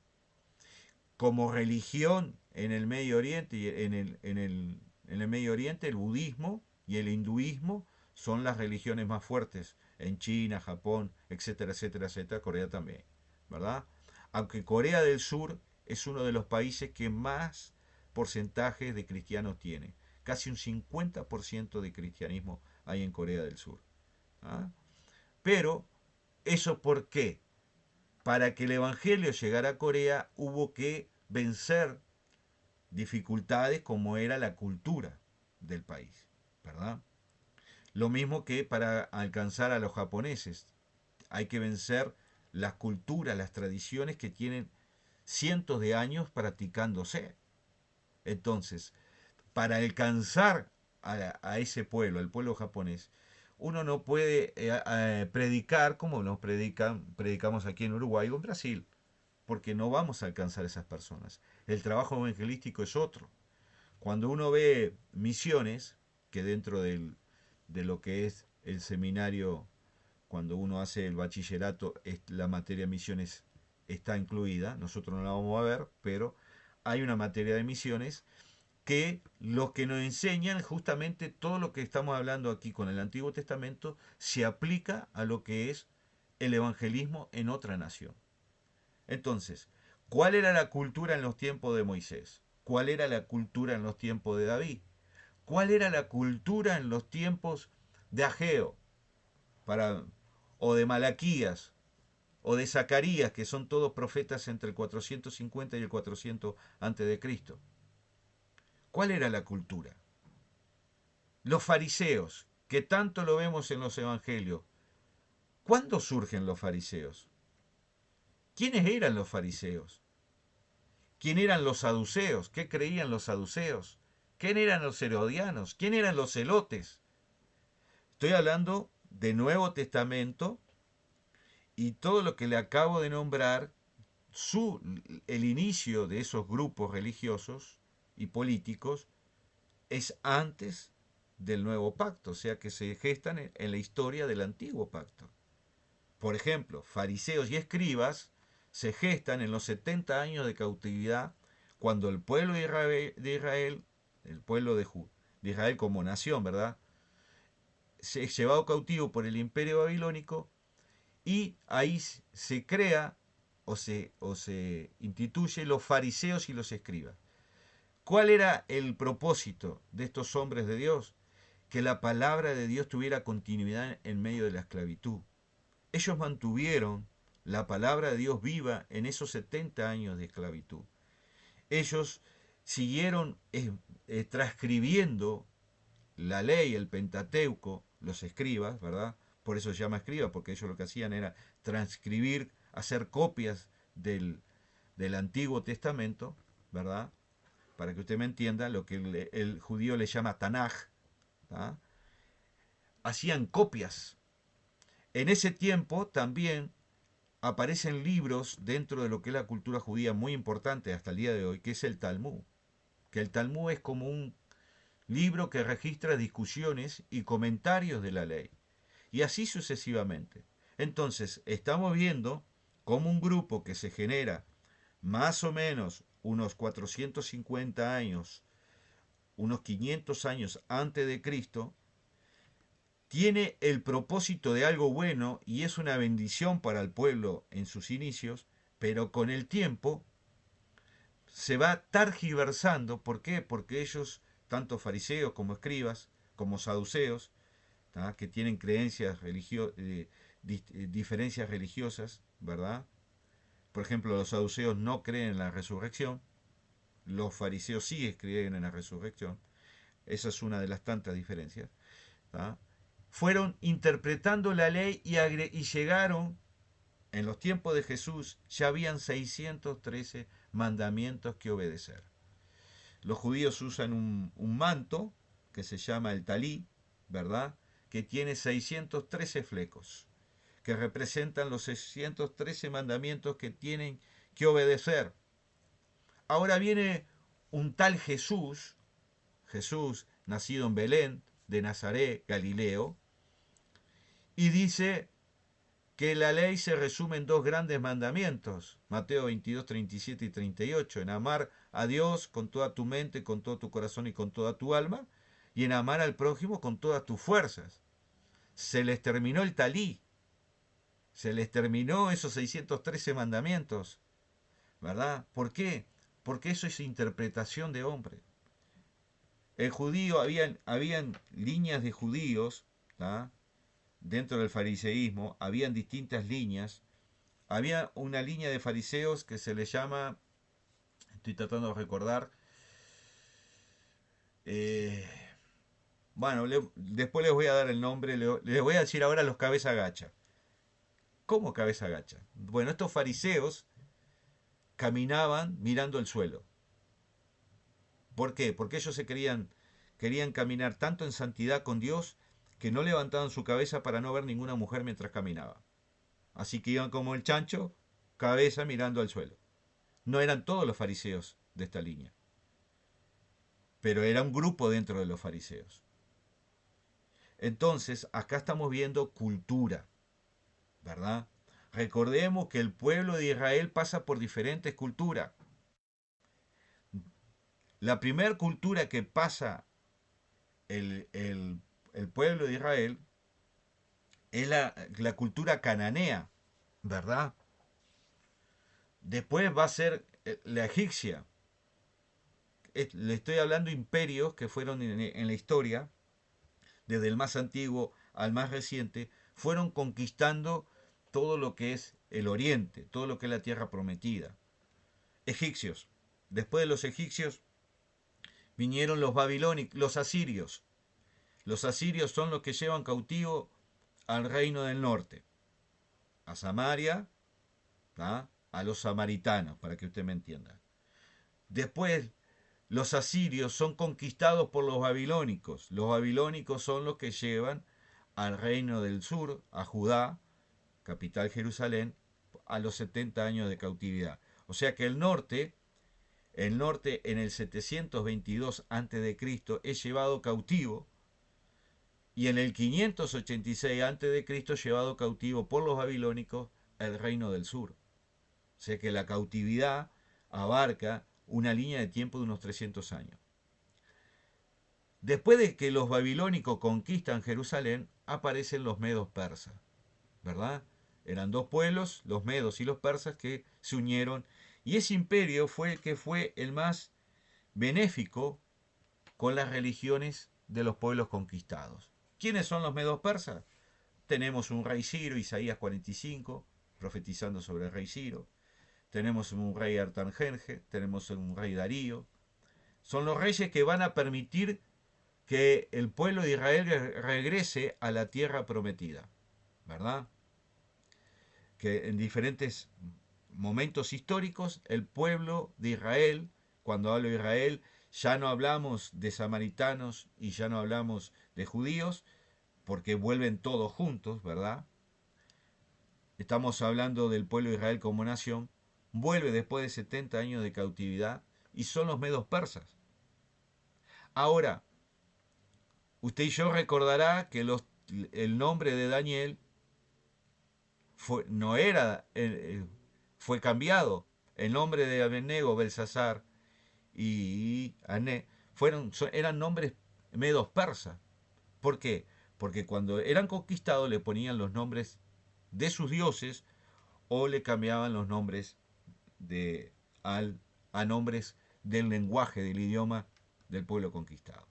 Speaker 1: Como religión en el Medio Oriente y en el Medio Oriente el budismo y el hinduismo son las religiones más fuertes en China, Japón, etcétera, etcétera, etcétera, Corea también, ¿verdad? Aunque Corea del Sur es uno de los países que más porcentajes de cristianos tiene. Casi un 50% de cristianismo hay en Corea del Sur. ¿Ah? Pero, ¿eso por qué? Para que el Evangelio llegara a Corea hubo que vencer dificultades como era la cultura del país, ¿verdad? Lo mismo que para alcanzar a los japoneses. Hay que vencer las culturas, las tradiciones que tienen cientos de años practicándose. Entonces, para alcanzar a ese pueblo, al pueblo japonés, uno no puede predicar como nos predicamos aquí en Uruguay o en Brasil, porque no vamos a alcanzar a esas personas. El trabajo evangelístico es otro. Cuando uno ve misiones, que dentro de lo que es el seminario, cuando uno hace el bachillerato, la materia misiones está incluida, nosotros no la vamos a ver, pero hay una materia de misiones que los que nos enseñan justamente todo lo que estamos hablando aquí con el Antiguo Testamento se aplica a lo que es el evangelismo en otra nación. Entonces, ¿cuál era la cultura en los tiempos de Moisés? ¿Cuál era la cultura en los tiempos de David? ¿Cuál era la cultura en los tiempos de Ageo para, o de Malaquías o de Zacarías, que son todos profetas entre el 450 y el 400 antes de Cristo? ¿Cuál era la cultura? Los fariseos, que tanto lo vemos en los evangelios. ¿Cuándo surgen los fariseos? ¿Quiénes eran los fariseos? ¿Quién eran los saduceos? ¿Qué creían los saduceos? ¿Quién eran los herodianos? ¿Quién eran los celotes? Estoy hablando de Nuevo Testamento y todo lo que le acabo de nombrar, el inicio de esos grupos religiosos y políticos es antes del nuevo pacto, o sea que se gestan en la historia del antiguo pacto. Por ejemplo, fariseos y escribas se gestan en los 70 años de cautividad, cuando el pueblo de Israel, el pueblo de Israel como nación, ¿verdad? Se es llevado cautivo por el imperio babilónico y ahí se crea o se instituye los fariseos y los escribas. ¿Cuál era el propósito de estos hombres de Dios? Que la palabra de Dios tuviera continuidad en medio de la esclavitud. Ellos mantuvieron la palabra de Dios viva en esos 70 años de esclavitud. Ellos siguieron transcribiendo la ley, el Pentateuco, los escribas, ¿verdad? Por eso se llama escriba, porque ellos lo que hacían era transcribir, hacer copias del Antiguo Testamento, ¿verdad? Para que usted me entienda, lo que el judío le llama Tanaj, ¿ah? Hacían copias. En ese tiempo también aparecen libros dentro de lo que es la cultura judía muy importante hasta el día de hoy, que es el Talmud. Que el Talmud es como un libro que registra discusiones y comentarios de la ley. Y así sucesivamente. Entonces, estamos viendo cómo un grupo que se genera más o menos unos 450 años, unos 500 años antes de Cristo, tiene el propósito de algo bueno y es una bendición para el pueblo en sus inicios, pero con el tiempo se va targiversando. ¿Por qué? Porque ellos, tanto fariseos como escribas, como saduceos, ¿tá? Que tienen creencias diferencias religiosas, ¿verdad? Por ejemplo, los saduceos no creen en la resurrección, los fariseos sí creen en la resurrección. Esa es una de las tantas diferencias. ¿Tá? Fueron interpretando la ley y llegaron, en los tiempos de Jesús, ya habían 613 mandamientos que obedecer. Los judíos usan un manto que se llama el talí, ¿verdad? Que tiene 613 flecos, que representan los 613 mandamientos que tienen que obedecer. Ahora viene un tal Jesús, Jesús nacido en Belén, de Nazaret, Galileo, y dice que la ley se resume en dos grandes mandamientos, Mateo 22, 37 y 38, en amar a Dios con toda tu mente, con todo tu corazón y con toda tu alma, y en amar al prójimo con todas tus fuerzas. Se les terminó el talí, se les terminó esos 613 mandamientos, ¿verdad? ¿Por qué? Porque eso es interpretación de hombre. El judío, habían líneas de judíos, ¿tá? Dentro del fariseísmo, habían distintas líneas. Había una línea de fariseos que se le llama, estoy tratando de recordar, eh, bueno, después les voy a dar el nombre, les voy a decir ahora los cabeza gacha. ¿Cómo cabeza gacha? Bueno, estos fariseos caminaban mirando el suelo. ¿Por qué? Porque ellos querían caminar tanto en santidad con Dios que no levantaban su cabeza para no ver ninguna mujer mientras caminaba. Así que iban como el chancho, cabeza mirando al suelo. No eran todos los fariseos de esta línea, pero era un grupo dentro de los fariseos. Entonces, acá estamos viendo cultura, ¿verdad? Recordemos que el pueblo de Israel pasa por diferentes culturas. La primera cultura que pasa el pueblo de Israel es la cultura cananea, ¿verdad? Después va a ser la egipcia. Le estoy hablando de imperios que fueron en la historia, desde el más antiguo al más reciente, fueron conquistando todo lo que es el oriente, todo lo que es la tierra prometida. Egipcios. Después de los egipcios vinieron los babilónicos, los asirios. Los asirios son los que llevan cautivo al reino del norte, a Samaria, ¿tá? A los samaritanos, para que usted me entienda. Después, los asirios son conquistados por los babilónicos. Los babilónicos son los que llevan al reino del sur, a Judá, capital Jerusalén, a los 70 años de cautividad. O sea que el norte en el 722 a.C. es llevado cautivo y en el 586 a.C. llevado cautivo por los babilónicos el reino del sur. O sea que la cautividad abarca una línea de tiempo de unos 300 años. Después de que los babilónicos conquistan Jerusalén, aparecen los medos persas, ¿verdad? Eran dos pueblos, los medos y los persas, que se unieron, y ese imperio fue el que fue el más benéfico con las religiones de los pueblos conquistados. ¿Quiénes son los medos persas? Tenemos un rey Ciro, Isaías 45, profetizando sobre el rey Ciro. Tenemos un rey Artajerjes, tenemos un rey Darío. Son los reyes que van a permitir que el pueblo de Israel regrese a la tierra prometida, ¿verdad? Que en diferentes momentos históricos el pueblo de Israel, cuando hablo de Israel, ya no hablamos de samaritanos y ya no hablamos de judíos, porque vuelven todos juntos, ¿verdad? Estamos hablando del pueblo de Israel como nación, vuelve después de 70 años de cautividad y son los medos persas. Ahora, usted y yo recordará que el nombre de Daniel no era, fue cambiado. El nombre de Abednego, Belsasar y Ané eran nombres medos persas. ¿Por qué? Porque cuando eran conquistados le ponían los nombres de sus dioses o le cambiaban los nombres de, a nombres del lenguaje, del idioma del pueblo conquistado.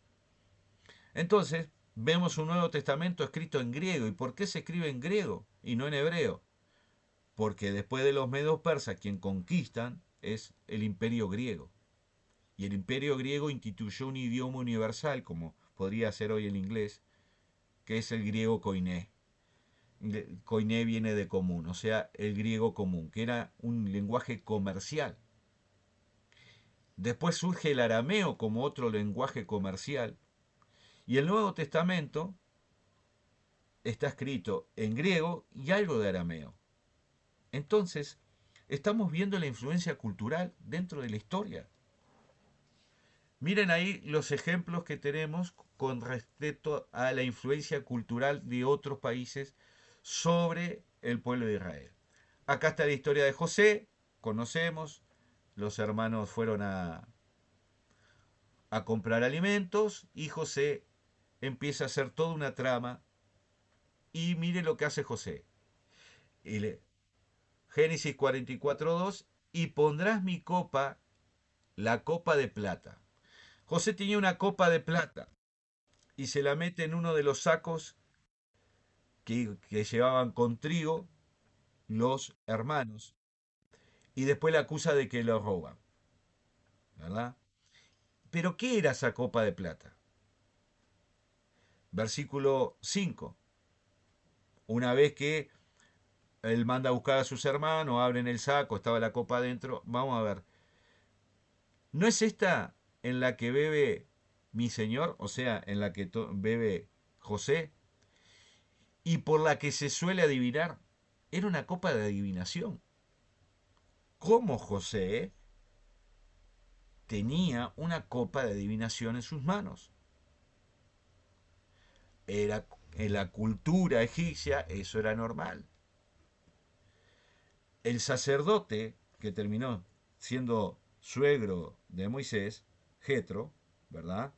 Speaker 1: Entonces, vemos un Nuevo Testamento escrito en griego. ¿Y por qué se escribe en griego y no en hebreo? Porque después de los medos persas, quien conquistan es el imperio griego. Y el imperio griego instituyó un idioma universal, como podría ser hoy el inglés, que es el griego koiné. Koiné viene de común, o sea, el griego común, que era un lenguaje comercial. Después surge el arameo como otro lenguaje comercial. Y el Nuevo Testamento está escrito en griego y algo de arameo. Entonces, estamos viendo la influencia cultural dentro de la historia. Miren ahí los ejemplos que tenemos con respecto a la influencia cultural de otros países sobre el pueblo de Israel. Acá está la historia de José, conocemos, los hermanos fueron a comprar alimentos y José empieza a hacer toda una trama y mire lo que hace José. Génesis 44.2 y pondrás mi copa, la copa de plata. José tenía una copa de plata y se la mete en uno de los sacos que llevaban con trigo los hermanos y después le acusa de que lo roban, ¿verdad? Pero ¿qué era esa copa de plata? Versículo 5. Una vez que él manda a buscar a sus hermanos, abren el saco, estaba la copa adentro. Vamos a ver. ¿No es esta en la que bebe mi señor? O sea, en la que bebe José. Y por la que se suele adivinar. Era una copa de adivinación. ¿Cómo José tenía una copa de adivinación en sus manos? Era, en la cultura egipcia eso era normal. El sacerdote que terminó siendo suegro de Moisés, Jetro, ¿verdad?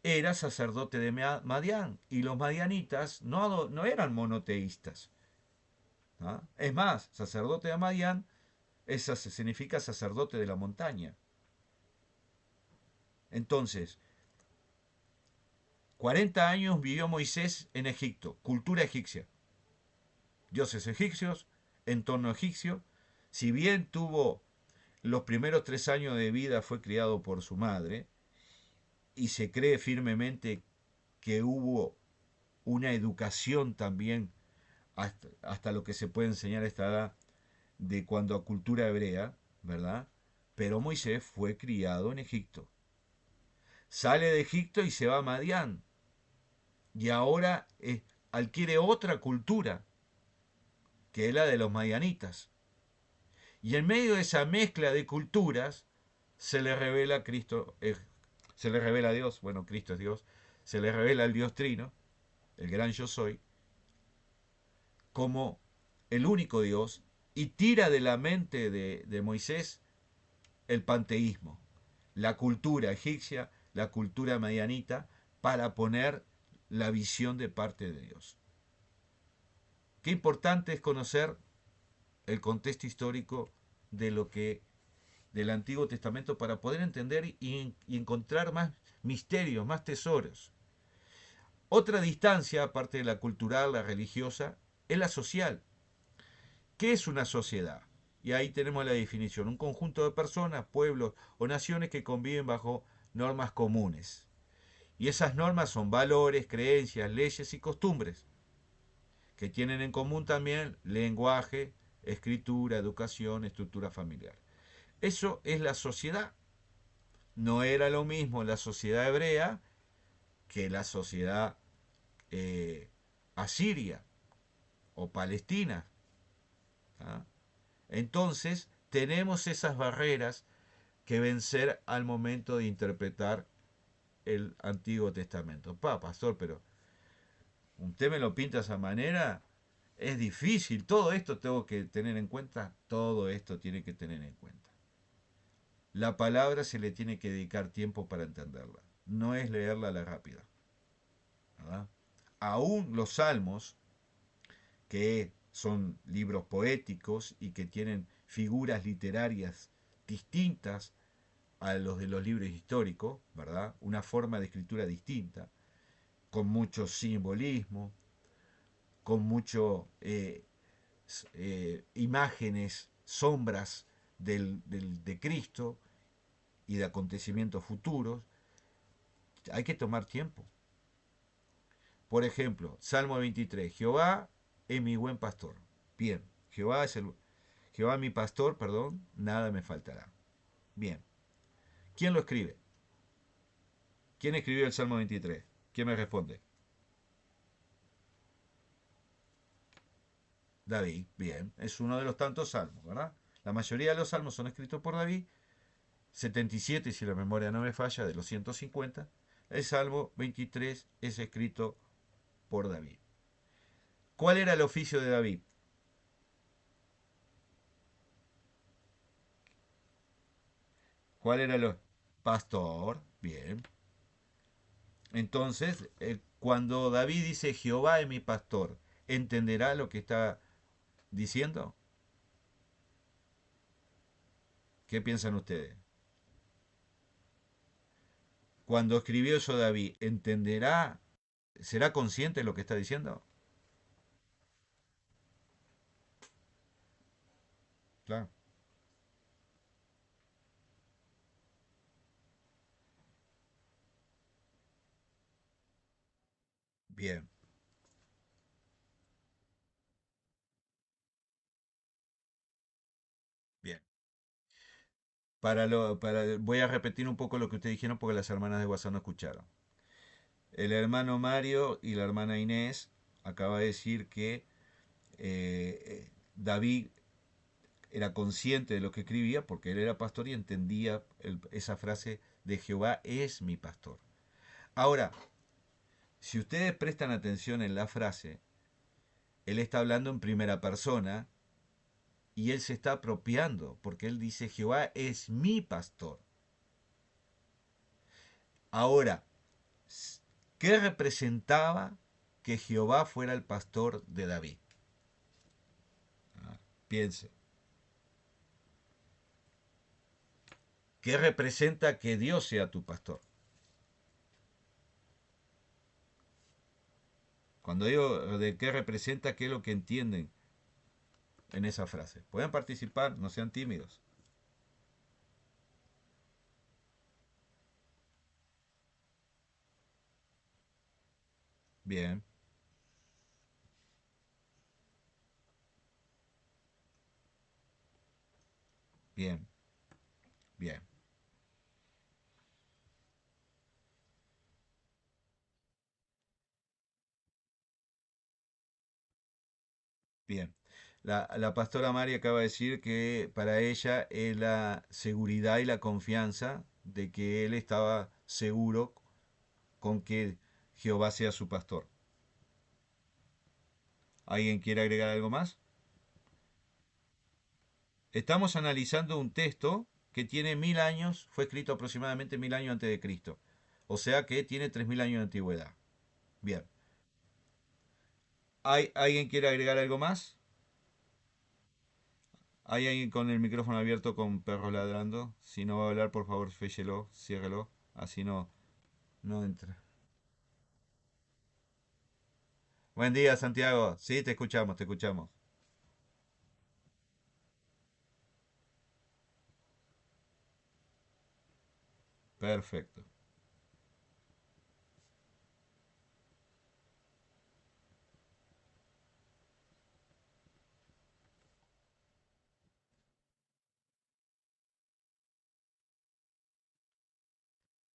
Speaker 1: Era sacerdote de Madián. Y los madianitas no eran monoteístas. ¿Ah? Es más, sacerdote de Madián significa sacerdote de la montaña. Entonces, 40 años vivió Moisés en Egipto, cultura egipcia. Dioses egipcios, entorno egipcio. Si bien tuvo los primeros 3 años de vida, fue criado por su madre, y se cree firmemente que hubo una educación también hasta lo que se puede enseñar a esta edad de cuando a cultura hebrea, ¿verdad? Pero Moisés fue criado en Egipto. Sale de Egipto y se va a Madián. Y ahora adquiere otra cultura, que es la de los madianitas. Y en medio de esa mezcla de culturas se le revela Cristo, se le revela a Dios, bueno, Cristo es Dios, se le revela al Dios Trino, el gran yo soy, como el único Dios, y tira de la mente de Moisés el panteísmo, la cultura egipcia, la cultura madianita, para poner la visión de parte de Dios. Qué importante es conocer el contexto histórico de lo que del Antiguo Testamento para poder entender y encontrar más misterios, más tesoros. Otra distancia, aparte de la cultural, la religiosa, es la social. ¿Qué es una sociedad? Y ahí tenemos la definición, un conjunto de personas, pueblos o naciones que conviven bajo normas comunes. Y esas normas son valores, creencias, leyes y costumbres, que tienen en común también lenguaje, escritura, educación, estructura familiar. Eso es la sociedad. No era lo mismo la sociedad hebrea que la sociedad asiria o palestina. ¿Ah? Entonces, tenemos esas barreras que vencer al momento de interpretar el Antiguo Testamento. Pastor, pero usted me lo pinta de esa manera, es difícil. Todo esto tengo que tener en cuenta. Todo esto tiene que tener en cuenta. La palabra se le tiene que dedicar tiempo para entenderla. No es leerla a la rápida. ¿Verdad? Aún los salmos, que son libros poéticos y que tienen figuras literarias distintas a los de los libros históricos, ¿verdad? Una forma de escritura distinta, con mucho simbolismo, con mucho imágenes, sombras de Cristo y de acontecimientos futuros. Hay que tomar tiempo. Por ejemplo, Salmo 23, Jehová es mi buen pastor. Bien, Jehová mi pastor, perdón, nada me faltará. Bien. ¿Quién lo escribe? ¿Quién escribió el Salmo 23? ¿Quién me responde? David, bien, es uno de los tantos salmos, ¿verdad? La mayoría de los salmos son escritos por David, 77 si la memoria no me falla, de los 150. El Salmo 23 es escrito por David. ¿Cuál era el oficio de David? ¿Cuál era el pastor? Bien. Entonces, cuando David dice Jehová es mi pastor, ¿entenderá lo que está diciendo? ¿Qué piensan ustedes? Cuando escribió eso David, ¿entenderá, será consciente de lo que está diciendo? Claro. Bien, bien. Voy a repetir un poco lo que ustedes dijeron porque las hermanas de WhatsApp no escucharon. El hermano Mario y la hermana Inés acaba de decir que David era consciente de lo que escribía porque él era pastor y entendía esa frase de Jehová es mi pastor. Ahora, si ustedes prestan atención en la frase, él está hablando en primera persona y él se está apropiando porque él dice Jehová es mi pastor. Ahora, ¿qué representaba que Jehová fuera el pastor de David? Piense. ¿Qué representa que Dios sea tu pastor? Cuando digo de qué representa, ¿qué es lo que entienden en esa frase? Pueden participar, no sean tímidos. Bien, bien, bien, bien. La pastora María acaba de decir que para ella es la seguridad y la confianza de que él estaba seguro con que Jehová sea su pastor. ¿Alguien quiere agregar algo más? Estamos analizando un texto que tiene 1000 años, fue escrito aproximadamente 1000 años antes de Cristo. O sea que tiene 3000 años de antigüedad. Bien. ¿Alguien quiere agregar algo más? ¿Hay alguien con el micrófono abierto con perros ladrando? Si no va a hablar, por favor, féchelo, ciérrelo. Así no entra. Buen día, Santiago. Sí, te escuchamos, te escuchamos. Perfecto.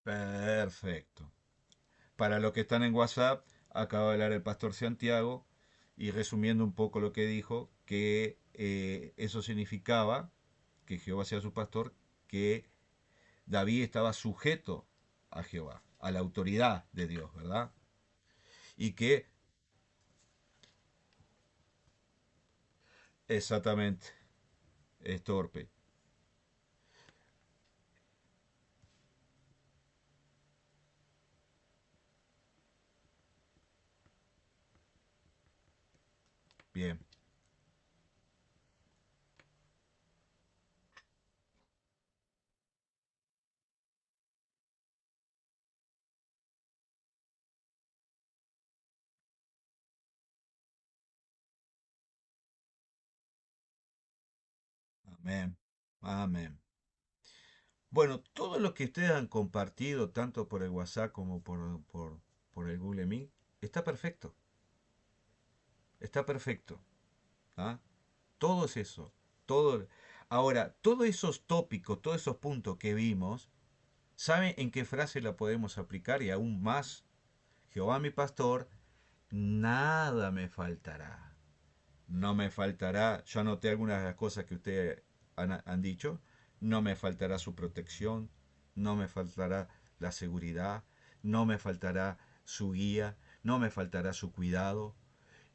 Speaker 1: Perfecto. Para los que están en WhatsApp, acaba de hablar el pastor Santiago y resumiendo un poco lo que dijo, que eso significaba que Jehová sea su pastor, que David estaba sujeto a Jehová, a la autoridad de Dios, ¿verdad? Y que, exactamente, es torpe. Bien, amén, amén. Bueno, todo lo que ustedes han compartido, tanto por el WhatsApp como por el Google Meet, está perfecto, está perfecto. ¿Ah? Todo es eso, todo. Ahora, todos esos tópicos, todos esos puntos que vimos, ¿saben en qué frase la podemos aplicar? Y aún más, Jehová mi pastor, nada me faltará. No me faltará, yo anoté algunas de las cosas que ustedes han dicho, no me faltará su protección, no me faltará la seguridad, no me faltará su guía, no me faltará su cuidado,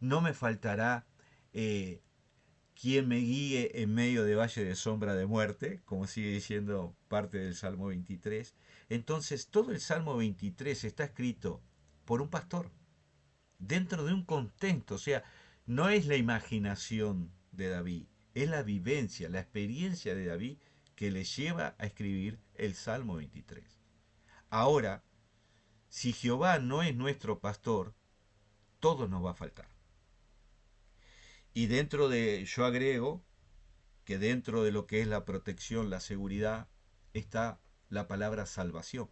Speaker 1: no me faltará eh, quien me guíe en medio de valle de sombra de muerte, como sigue diciendo parte del Salmo 23. Entonces todo el Salmo 23 está escrito por un pastor, dentro de un contexto, o sea, no es la imaginación de David, es la vivencia, la experiencia de David que le lleva a escribir el Salmo 23. Ahora, si Jehová no es nuestro pastor, todo nos va a faltar. Y yo agrego que dentro de lo que es la protección, la seguridad, está la palabra salvación.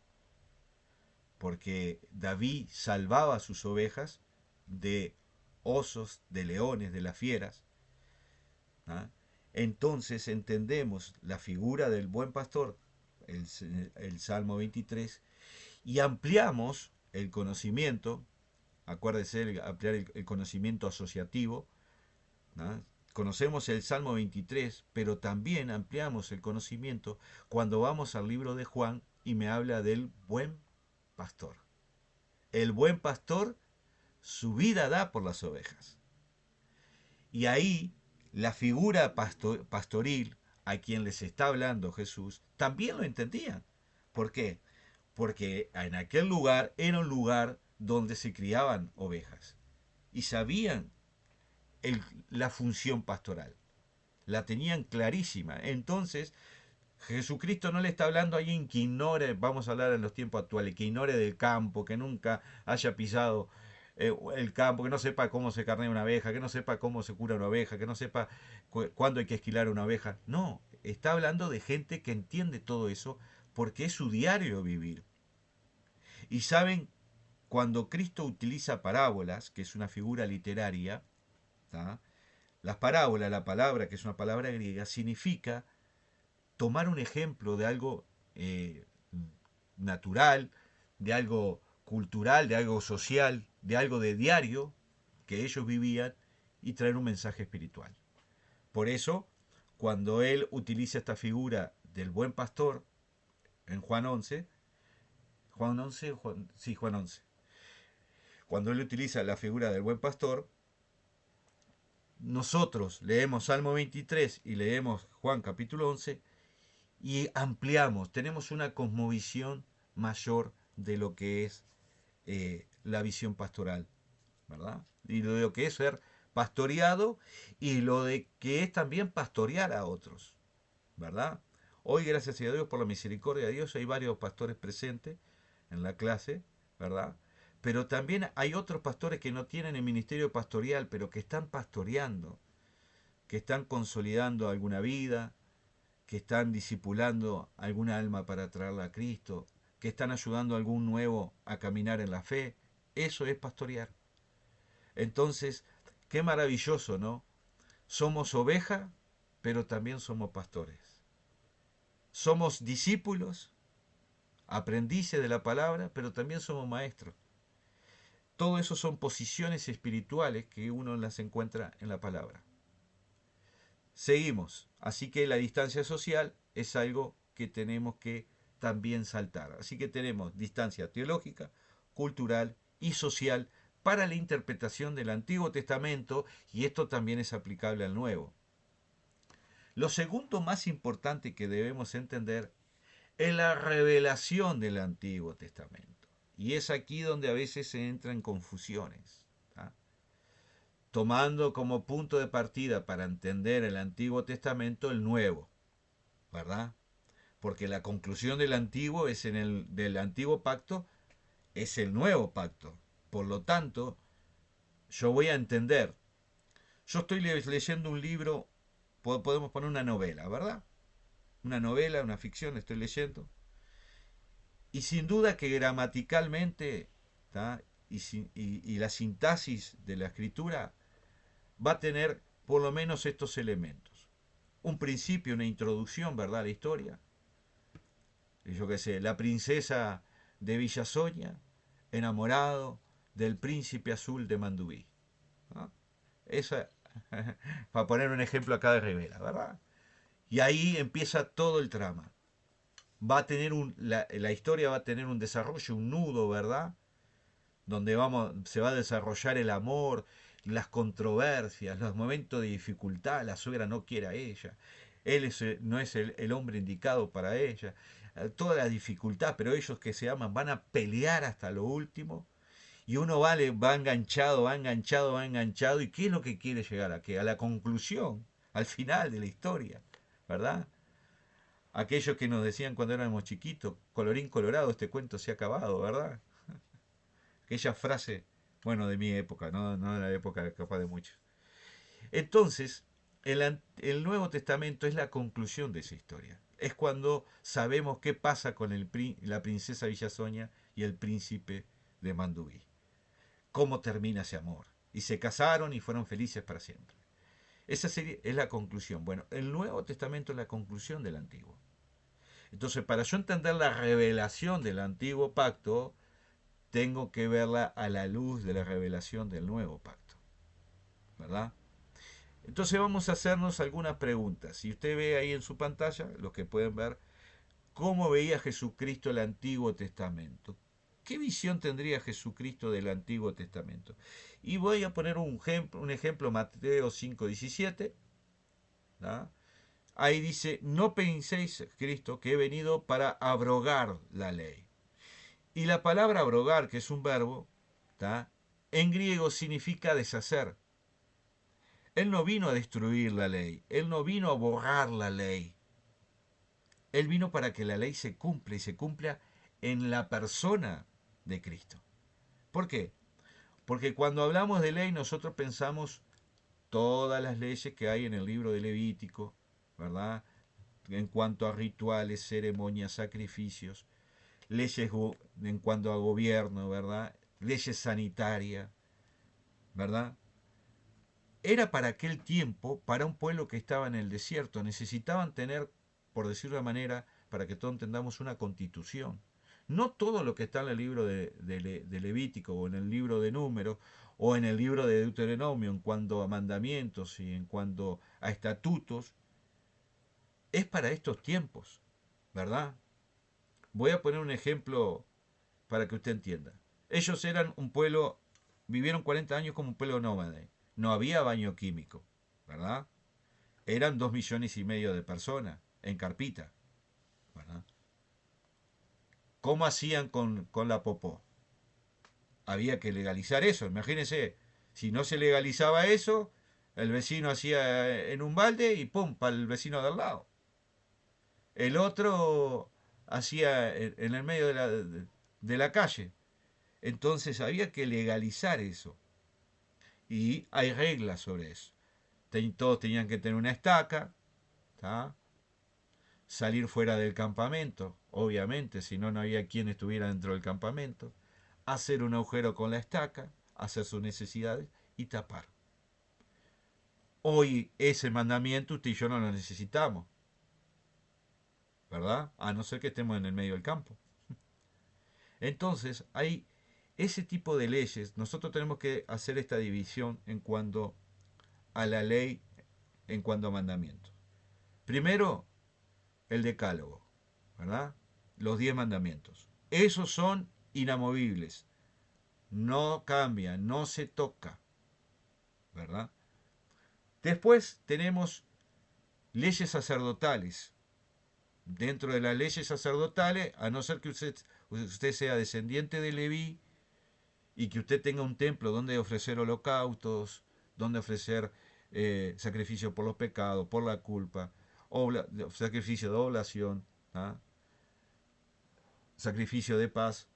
Speaker 1: Porque David salvaba a sus ovejas de osos, de leones, de las fieras. ¿Ah? Entonces entendemos la figura del buen pastor, el Salmo 23, y ampliamos el conocimiento, acuérdese, ampliar el conocimiento asociativo, ¿no? Conocemos el Salmo 23, pero también ampliamos el conocimiento cuando vamos al libro de Juan y me habla del buen pastor. El buen pastor su vida da por las ovejas. Y ahí la figura pastoril a quien les está hablando Jesús también lo entendían. ¿Por qué? Porque en aquel lugar era un lugar donde se criaban ovejas y sabían la función pastoral. La tenían clarísima. Entonces, Jesucristo no le está hablando a alguien que ignore, vamos a hablar en los tiempos actuales, que ignore del campo, que nunca haya pisado el campo, que no sepa cómo se carnea una oveja, que no sepa cómo se cura una oveja, que no sepa cuándo hay que esquilar una oveja. No, está hablando de gente que entiende todo eso porque es su diario vivir. Y saben, cuando Cristo utiliza parábolas, que es una figura literaria, ¿tá? Las parábolas, la palabra, que es una palabra griega, significa tomar un ejemplo de algo natural, de algo cultural, de algo social, de algo de diario que ellos vivían y traer un mensaje espiritual. Por eso, cuando él utiliza esta figura del buen pastor en Juan 11, Juan 11, cuando él utiliza la figura del buen pastor, nosotros leemos Salmo 23 y leemos Juan capítulo 11 y ampliamos, tenemos una cosmovisión mayor de lo que es la visión pastoral, ¿verdad? Y de lo que es ser pastoreado y lo de que es también pastorear a otros, ¿verdad? Hoy, gracias a Dios, por la misericordia de Dios, hay varios pastores presentes en la clase, ¿verdad? Pero también hay otros pastores que no tienen el ministerio pastoral, pero que están pastoreando, que están consolidando alguna vida, que están discipulando alguna alma para traerla a Cristo, que están ayudando a algún nuevo a caminar en la fe. Eso es pastorear. Entonces, qué maravilloso, ¿no? Somos oveja, pero también somos pastores. Somos discípulos, aprendices de la palabra, pero también somos maestros. Todo eso son posiciones espirituales que uno las encuentra en la palabra. Seguimos. Así que la distancia social es algo que tenemos que también saltar. Así que tenemos distancia teológica, cultural y social para la interpretación del Antiguo Testamento, y esto también es aplicable al Nuevo. Lo segundo más importante que debemos entender es la revelación del Antiguo Testamento. Y es aquí donde a veces se entran confusiones. ¿Tá? Tomando como punto de partida para entender el Antiguo Testamento el Nuevo, ¿verdad? Porque la conclusión del Antiguo es del Antiguo Pacto es el Nuevo Pacto. Por lo tanto, yo voy a entender. Yo estoy leyendo un libro, podemos poner una novela, ¿verdad? Una novela, una ficción, estoy leyendo. Y sin duda que gramaticalmente, ¿tá? Y la sintaxis de la escritura va a tener por lo menos estos elementos. Un principio, una introducción, ¿verdad? A la historia. Yo qué sé, la princesa de Villasoña, enamorado del príncipe azul de Mandubí. ¿No? Esa, para poner un ejemplo acá de Rivera, ¿verdad? Y ahí empieza todo el trama. Va a tener la historia va a tener un desarrollo, un nudo, ¿verdad? Donde se va a desarrollar el amor, las controversias, los momentos de dificultad, la suegra no quiere a ella, él no es el hombre indicado para ella, toda la dificultad, pero ellos que se aman van a pelear hasta lo último, y uno va enganchado, va enganchado, va enganchado, y ¿qué es lo que quiere llegar a qué? A la conclusión, al final de la historia, ¿verdad? Aquellos que nos decían cuando éramos chiquitos, colorín colorado, este cuento se ha acabado, ¿verdad? Aquella frase, bueno, de mi época, no de la época capaz de muchos. Entonces, el Nuevo Testamento es la conclusión de esa historia. Es cuando sabemos qué pasa con la princesa Villasoña y el príncipe de Mandubí. Cómo termina ese amor. Y se casaron y fueron felices para siempre. Esa serie es la conclusión. Bueno, el Nuevo Testamento es la conclusión del Antiguo. Entonces, para yo entender la revelación del Antiguo Pacto, tengo que verla a la luz de la revelación del Nuevo Pacto. ¿Verdad? Entonces vamos a hacernos algunas preguntas. Si usted ve ahí en su pantalla, los que pueden ver, cómo veía Jesucristo el Antiguo Testamento. ¿Qué visión tendría Jesucristo del Antiguo Testamento? Y voy a poner un ejemplo, Mateo 5:17. ¿Da? Ahí dice, no penséis, Cristo, que he venido para abrogar la ley. Y la palabra abrogar, que es un verbo, ¿da? En griego significa deshacer. Él no vino a destruir la ley, Él no vino a borrar la ley. Él vino para que la ley se cumpla y se cumpla en la persona de Cristo. ¿Por qué? Porque cuando hablamos de ley nosotros pensamos todas las leyes que hay en el libro de Levítico, ¿verdad? En cuanto a rituales, ceremonias, sacrificios, leyes en cuanto a gobierno, ¿verdad? Leyes sanitarias, ¿verdad? Era para aquel tiempo, para un pueblo que estaba en el desierto, necesitaban tener, por decirlo de una manera, para que todos entendamos, una constitución. No todo lo que está en el libro de Levítico o en el libro de Números o en el libro de Deuteronomio en cuanto a mandamientos y en cuanto a estatutos es para estos tiempos, ¿verdad? Voy a poner un ejemplo para que usted entienda. Ellos eran un pueblo, vivieron 40 años como un pueblo nómade. No había baño químico, ¿verdad? Eran 2,5 millones de personas en carpita, ¿verdad? ¿Cómo hacían con la popó? Había que legalizar eso. Imagínense, si no se legalizaba eso, el vecino hacía en un balde y pum, para el vecino de al lado. El otro hacía en el medio de la calle. Entonces había que legalizar eso. Y hay reglas sobre eso. Todos tenían que tener una estaca, ¿tá? Salir fuera del campamento, obviamente, si no, no había quien estuviera dentro del campamento, hacer un agujero con la estaca, hacer sus necesidades y tapar. Hoy ese mandamiento usted y yo no lo necesitamos, ¿verdad? A no ser que estemos en el medio del campo. Entonces, hay ese tipo de leyes. Nosotros tenemos que hacer esta división en cuanto a la ley, en cuanto a mandamientos. Primero, el decálogo, ¿verdad? Los 10 mandamientos. Esos son inamovibles. No cambian, no se toca, ¿verdad? Después tenemos leyes sacerdotales. Dentro de las leyes sacerdotales, a no ser que usted sea descendiente de Leví y que usted tenga un templo donde ofrecer holocaustos, donde ofrecer sacrificio por los pecados, por la culpa, sacrificio de oblación, ¿ah? Sacrificio de paz,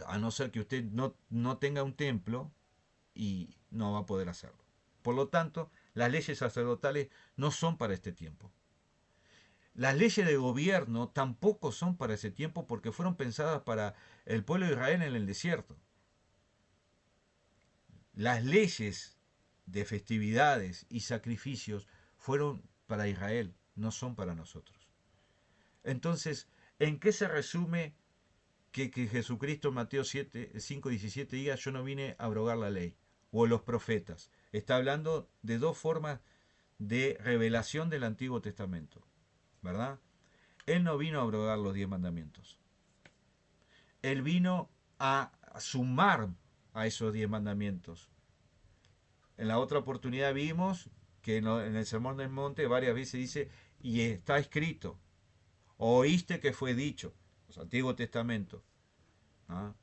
Speaker 1: a no ser que usted no tenga un templo y no va a poder hacerlo. Por lo tanto, las leyes sacerdotales no son para este tiempo. Las leyes de gobierno tampoco son para ese tiempo porque fueron pensadas para el pueblo de Israel en el desierto. Las leyes de festividades y sacrificios fueron para Israel, no son para nosotros. Entonces, ¿en qué se resume que Jesucristo en Mateo 5:17 diga yo no vine a abrogar la ley o los profetas? Está hablando de dos formas de revelación del Antiguo Testamento, ¿verdad? Él no vino a abrogar los 10 mandamientos. Él vino a sumar a esos 10 mandamientos. En la otra oportunidad vimos que en el Sermón del Monte varias veces dice, y está escrito, oíste que fue dicho, los Antiguo Testamento. ¿Ah?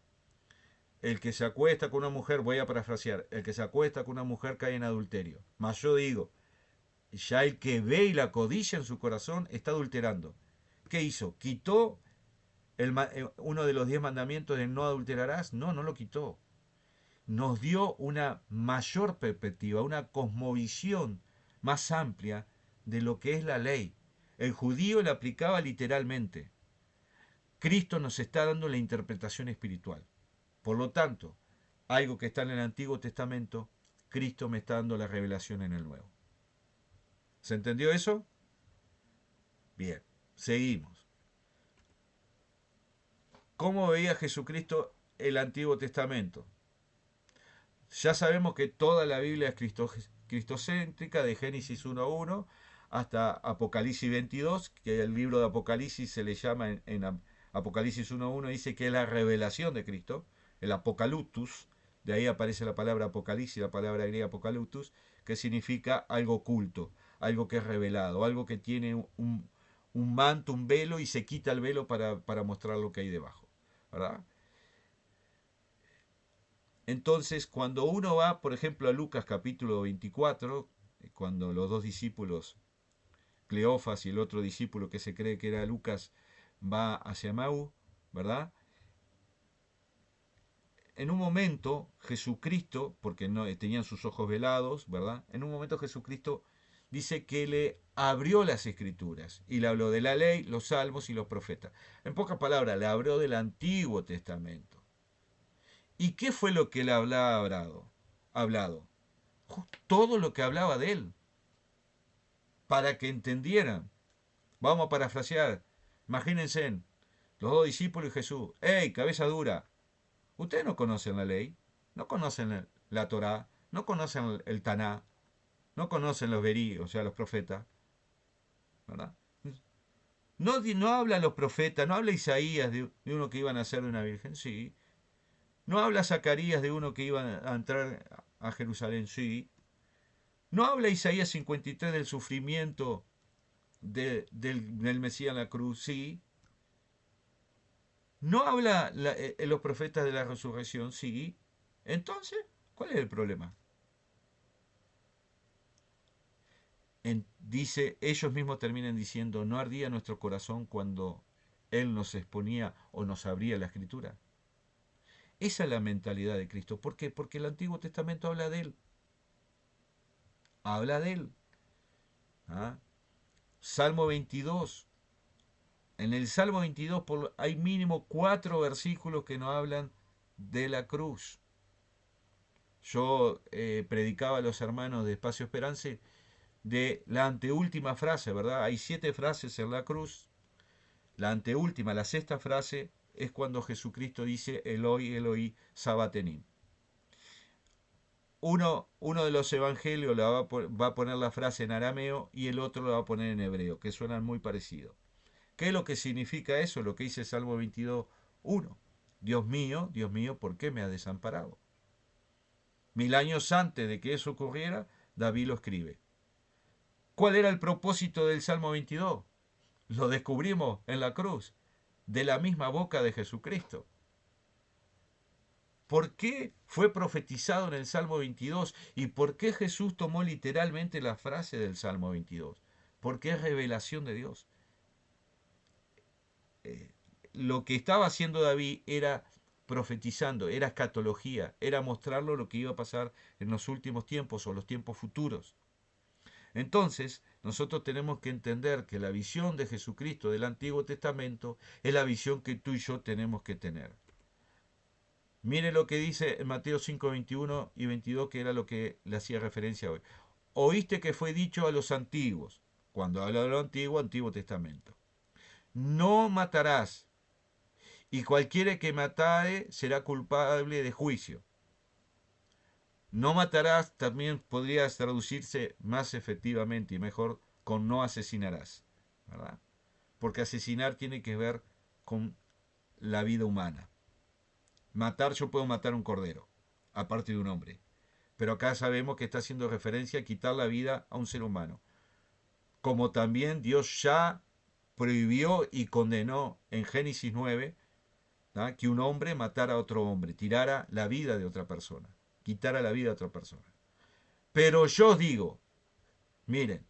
Speaker 1: El que se acuesta con una mujer, voy a parafrasear, el que se acuesta con una mujer cae en adulterio. Mas yo digo, ya el que ve y la codicia en su corazón está adulterando. ¿Qué hizo? ¿Quitó uno de los 10 mandamientos de no adulterarás? No, no lo quitó. Nos dio una mayor perspectiva, una cosmovisión más amplia de lo que es la ley. El judío la aplicaba literalmente. Cristo nos está dando la interpretación espiritual. Por lo tanto, algo que está en el Antiguo Testamento, Cristo me está dando la revelación en el Nuevo. ¿Se entendió eso? Bien, seguimos. ¿Cómo veía Jesucristo el Antiguo Testamento? Ya sabemos que toda la Biblia es cristocéntrica, de Génesis 1:1 hasta Apocalipsis 22, que el libro de Apocalipsis se le llama en Apocalipsis 1:1, dice que es la revelación de Cristo, el Apocalyptus, de ahí aparece la palabra Apocalipsis, la palabra griega Apocalyptus, que significa algo oculto, algo que es revelado, algo que tiene un manto, un velo, y se quita el velo para mostrar lo que hay debajo, ¿verdad? Entonces, cuando uno va, por ejemplo, a Lucas capítulo 24, cuando los dos discípulos, Cleofas y el otro discípulo que se cree que era Lucas, va hacia Maú, ¿verdad? En un momento Jesucristo, porque no tenían sus ojos velados, ¿verdad? En un momento Jesucristo dice que le abrió las escrituras y le habló de la ley, los salmos y los profetas. En pocas palabras, le habló del Antiguo Testamento. ¿Y qué fue lo que le hablaba hablado? Todo lo que hablaba de él, para que entendieran. Vamos a parafrasear. Imagínense, los dos discípulos y Jesús. ¡Ey, cabeza dura! Ustedes no conocen la ley, no conocen la Torá, no conocen el Taná, no conocen los Berí, o sea, los profetas, ¿verdad? No, no habla los profetas, no habla Isaías de uno que iba a nacer de una virgen, sí. No habla Zacarías de uno que iba a entrar a Jerusalén, sí. No habla Isaías 53 del sufrimiento del Mesías en la cruz, sí. No habla los profetas de la resurrección, sí. Entonces, ¿cuál es el problema? Dice, ellos mismos terminan diciendo, ¿no ardía nuestro corazón cuando Él nos exponía o nos abría la escritura? Esa es la mentalidad de Cristo. ¿Por qué? Porque el Antiguo Testamento habla de Él. Habla de Él. ¿Ah? Salmo 22. En el Salmo 22 hay mínimo 4 versículos que nos hablan de la cruz. Yo predicaba a los hermanos de Espacio Esperanza de la anteúltima frase, ¿verdad? Hay 7 frases en la cruz. La anteúltima, la sexta frase, es cuando Jesucristo dice Eloi, Eloi, Sabatenim. Uno de los evangelios va a poner la frase en arameo y el otro la va a poner en hebreo, que suenan muy parecidos. ¿Qué es lo que significa eso? Lo que dice Salmo 22:1. Dios mío, ¿por qué me has desamparado? 1000 años antes de que eso ocurriera, David lo escribe. ¿Cuál era el propósito del Salmo 22? Lo descubrimos en la cruz, de la misma boca de Jesucristo. ¿Por qué fue profetizado en el Salmo 22? ¿Y por qué Jesús tomó literalmente la frase del Salmo 22? Porque es revelación de Dios. Lo que estaba haciendo David era profetizando, era escatología, era mostrarlo lo que iba a pasar en los últimos tiempos o los tiempos futuros. Entonces, nosotros tenemos que entender que la visión de Jesucristo del Antiguo Testamento es la visión que tú y yo tenemos que tener. Mire lo que dice en Mateo 5, 21 y 22, que era lo que le hacía referencia hoy. Oíste que fue dicho a los antiguos, cuando habla de lo antiguo, Antiguo Testamento. No matarás, y cualquiera que matare será culpable de juicio. No matarás también podría traducirse más efectivamente y mejor con no asesinarás, ¿verdad? Porque asesinar tiene que ver con la vida humana. Matar, yo puedo matar un cordero, aparte de un hombre. Pero acá sabemos que está haciendo referencia a quitar la vida a un ser humano. Como también Dios ya prohibió y condenó en Génesis 9, ¿no?, que un hombre matara a otro hombre, tirara la vida de otra persona, quitara la vida de otra persona. Pero yo os digo, miren,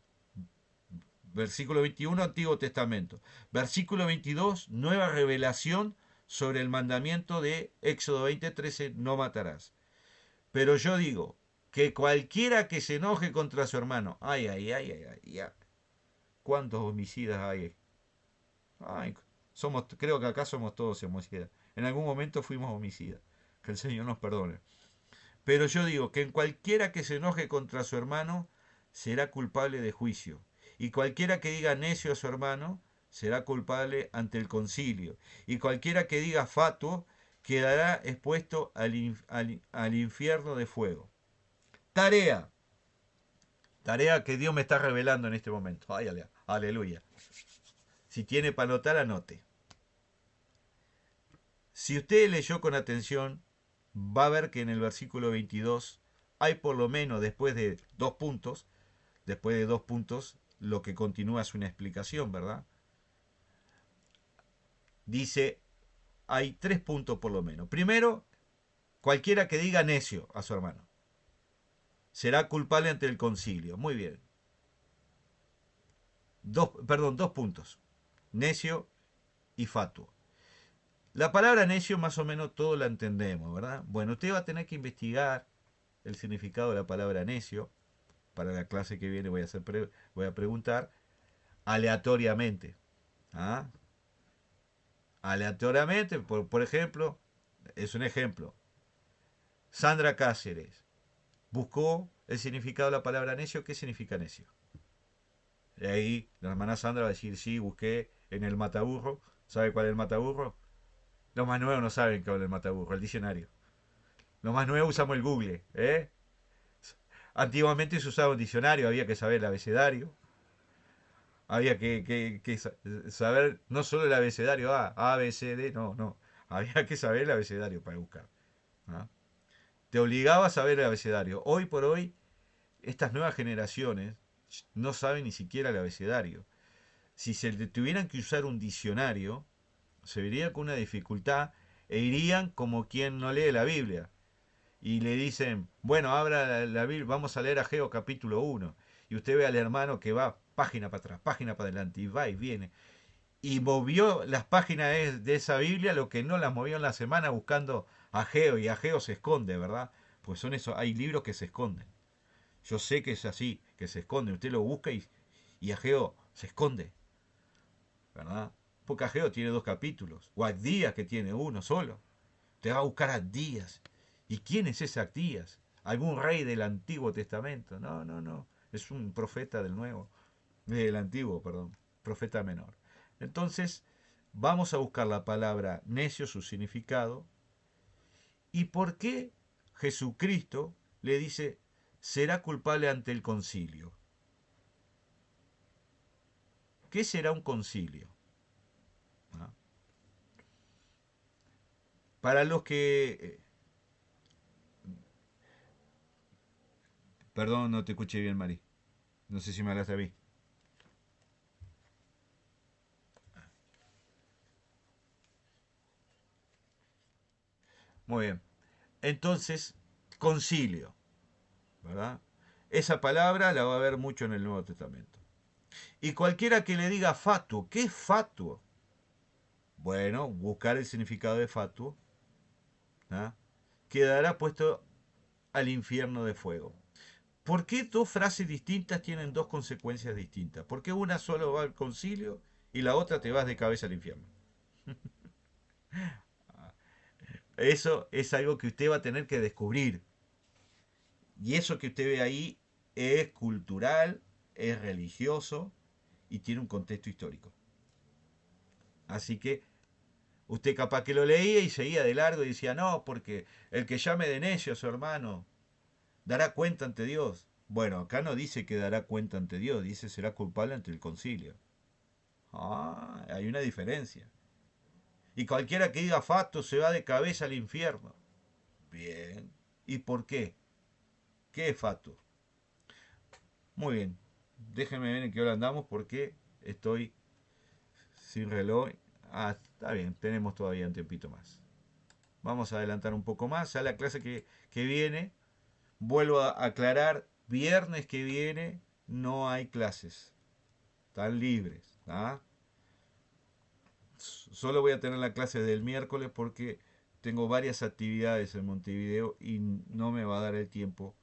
Speaker 1: Versículo 21, Antiguo Testamento. Versículo 22, nueva revelación sobre el mandamiento de Éxodo 20:13, no matarás. Pero yo digo que cualquiera que se enoje contra su hermano, ay, ay, ay, ay, ay, ay, ¿cuántos homicidas hay? Ay, creo que acá somos todos homicidas. En algún momento fuimos homicidas. Que el Señor nos perdone. Pero yo digo que en cualquiera que se enoje contra su hermano será culpable de juicio. Y cualquiera que diga necio a su hermano será culpable ante el concilio. Y cualquiera que diga fatuo quedará expuesto al infierno de fuego. Tarea. Tarea que Dios me está revelando en este momento. Ay, aleluya. Si tiene para anotar, anote. Si usted leyó con atención, va a ver que en el versículo 22 hay por lo menos después de dos puntos, lo que continúa es una explicación, ¿verdad? Dice, hay tres puntos por lo menos. Primero, cualquiera que diga necio a su hermano será culpable ante el concilio. Muy bien. Dos puntos. Necio y fatuo. La palabra necio más o menos todos la entendemos, ¿verdad? Bueno, usted va a tener que investigar el significado de la palabra necio. Para la clase que viene voy a preguntar aleatoriamente. ¿Ah? Aleatoriamente, por ejemplo, es un ejemplo. Sandra Cáceres buscó el significado de la palabra necio. ¿Qué significa necio? Y ahí la hermana Sandra va a decir, sí, busqué en el mataburro. ¿Sabe cuál es el mataburro? Los más nuevos no saben cuál es el mataburro, el diccionario. Los más nuevos usamos el Google, ¿eh? Antiguamente se usaba un diccionario, había que saber el abecedario. Había que saber no solo el abecedario A, B, C, D, no, no. Había que saber el abecedario para buscar. ¿Ah? Te obligaba a saber el abecedario. Hoy por hoy, estas nuevas generaciones no saben ni siquiera el abecedario. Si se tuvieran que usar un diccionario, se vería con una dificultad e irían como quien no lee la Biblia. Y le dicen, bueno, abra la Biblia, vamos a leer Ageo capítulo 1. Y usted ve al hermano que va página para atrás, página para adelante, y va y viene. Y movió las páginas de esa Biblia lo que no las movió en la semana buscando Ageo, y Ageo se esconde, ¿verdad? Pues son esos, hay libros que se esconden. Yo sé que es así, que se esconden. Usted lo busca y Ageo se esconde, ¿verdad? Porque Ageo tiene dos capítulos, o Abdías que tiene uno solo. Te va a buscar a Abdías. ¿Y quién es ese Abdías? ¿Algún rey del Antiguo Testamento? No, no, no. Es un profeta del Nuevo, del Antiguo, perdón, profeta menor. Entonces, vamos a buscar la palabra necio, su significado, y por qué Jesucristo le dice será culpable ante el concilio. ¿Qué será un concilio? ¿Ah? Para los que... Perdón, no te escuché bien, Mari. No sé si me hablaste a mí. Muy bien. Entonces, concilio, ¿verdad? Esa palabra la va a ver mucho en el Nuevo Testamento. Y cualquiera que le diga fatuo, ¿qué es fatuo? Bueno, buscar el significado de fatuo, ¿ah? Quedará puesto al infierno de fuego. ¿Por qué dos frases distintas tienen dos consecuencias distintas? ¿Por qué una solo va al concilio y la otra te vas de cabeza al infierno? Eso es algo que usted va a tener que descubrir. Y eso que usted ve ahí es cultural, es religioso y tiene un contexto histórico. Así que usted capaz que lo leía y seguía de largo y decía, no, porque el que llame de necio a su hermano dará cuenta ante Dios. Bueno, acá no dice que dará cuenta ante Dios, dice será culpable ante el concilio. Ah, hay una diferencia. Y cualquiera que diga fato se va de cabeza al infierno. Bien. ¿Y por qué? ¿Qué es fato? Muy bien. Déjenme ver en qué hora andamos porque estoy sin reloj. Ah, está bien, tenemos todavía un tiempito más. Vamos a adelantar un poco más. A la clase que viene, vuelvo a aclarar, viernes que viene no hay clases. están libres. ¿Ah? Solo voy a tener la clase del miércoles porque tengo varias actividades en Montevideo y no me va a dar el tiempo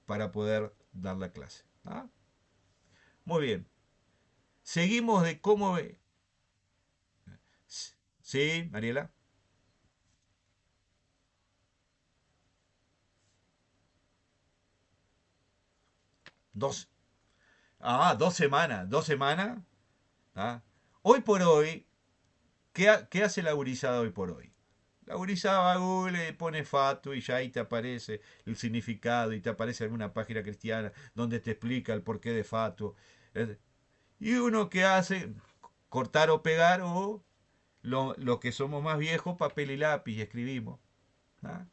Speaker 1: para poder dar la clase. ¿Ah? Muy bien. Seguimos de cómo... Sí, Mariela. 2. 2 semanas. 2 semanas. ¿Ah? Hoy por hoy, ¿qué hace la gurizada hoy por hoy? La gurizada va a Google, le pone Fatu y ya ahí te aparece el significado y te aparece alguna página cristiana donde te explica el porqué de Fatu. Y uno que hace cortar o pegar o lo que somos más viejos, papel y lápiz y escribimos. ¿Ah?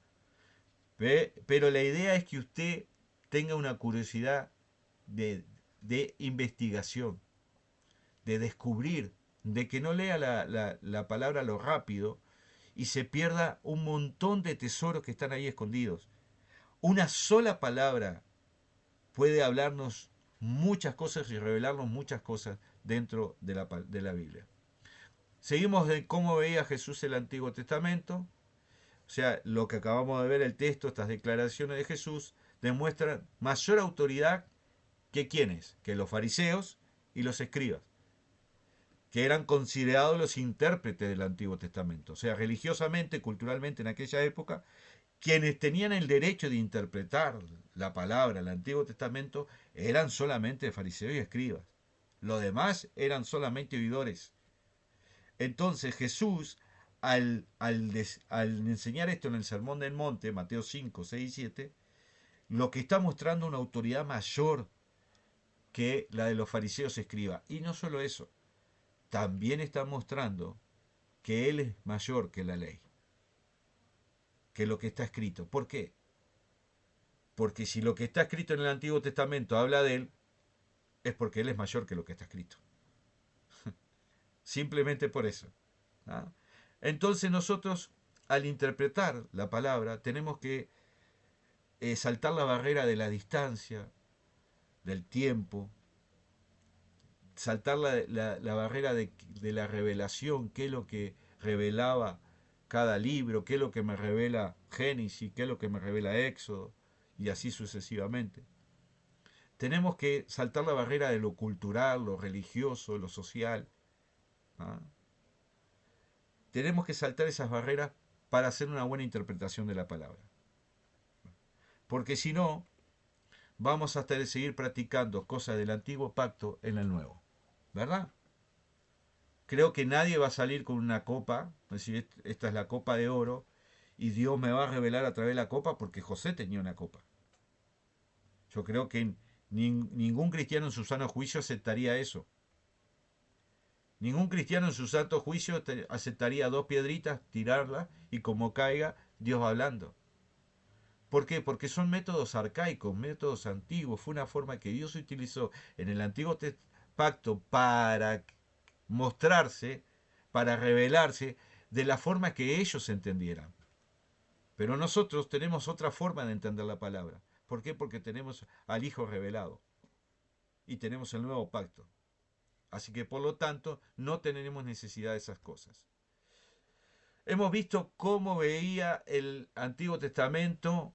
Speaker 1: Pero la idea es que usted tenga una curiosidad de, de investigación, de descubrir, de que no lea la palabra a lo rápido y se pierda un montón de tesoros que están ahí escondidos. Una sola palabra puede hablarnos muchas cosas y revelarnos muchas cosas dentro de la Biblia. Seguimos de cómo veía Jesús el Antiguo Testamento. O sea, lo que acabamos de ver, el texto, estas declaraciones de Jesús, demuestran mayor autoridad que quienes, que los fariseos y los escribas, que eran considerados los intérpretes del Antiguo Testamento. O sea, religiosamente, culturalmente en aquella época, quienes tenían el derecho de interpretar la palabra del Antiguo Testamento eran solamente fariseos y escribas. Los demás eran solamente oidores. Entonces Jesús, al enseñar esto en el Sermón del Monte, Mateo 5, 6 y 7, lo que está mostrando una autoridad mayor que la de los fariseos y escribas. Y no solo eso, también está mostrando que Él es mayor que la ley, que lo que está escrito. ¿Por qué? Porque si lo que está escrito en el Antiguo Testamento habla de Él, es porque Él es mayor que lo que está escrito. Simplemente por eso. ¿Ah? Entonces nosotros, al interpretar la palabra, tenemos que saltar la barrera de la distancia, del tiempo, saltar la barrera de la revelación, qué es lo que revelaba cada libro, qué es lo que me revela Génesis, qué es lo que me revela Éxodo, y así sucesivamente. Tenemos que saltar la barrera de lo cultural, lo religioso, lo social. ¿Ah? Tenemos que saltar esas barreras para hacer una buena interpretación de la palabra. Porque si no, vamos a seguir practicando cosas del antiguo pacto en el nuevo. ¿Verdad? Creo que nadie va a salir con una copa, es decir, esta es la copa de oro, y Dios me va a revelar a través de la copa porque José tenía una copa. Yo creo que ningún cristiano en su sano juicio aceptaría eso. Ningún cristiano en su santo juicio aceptaría 2 piedritas, tirarlas y como caiga, Dios va hablando. ¿Por qué? Porque son métodos arcaicos, métodos antiguos. Fue una forma que Dios utilizó en el antiguo pacto para mostrarse, para revelarse de la forma que ellos entendieran. Pero nosotros tenemos otra forma de entender la palabra. ¿Por qué? Porque tenemos al Hijo revelado y tenemos el nuevo pacto. Así que por lo tanto no tenemos necesidad de esas cosas. Hemos visto cómo veía el Antiguo Testamento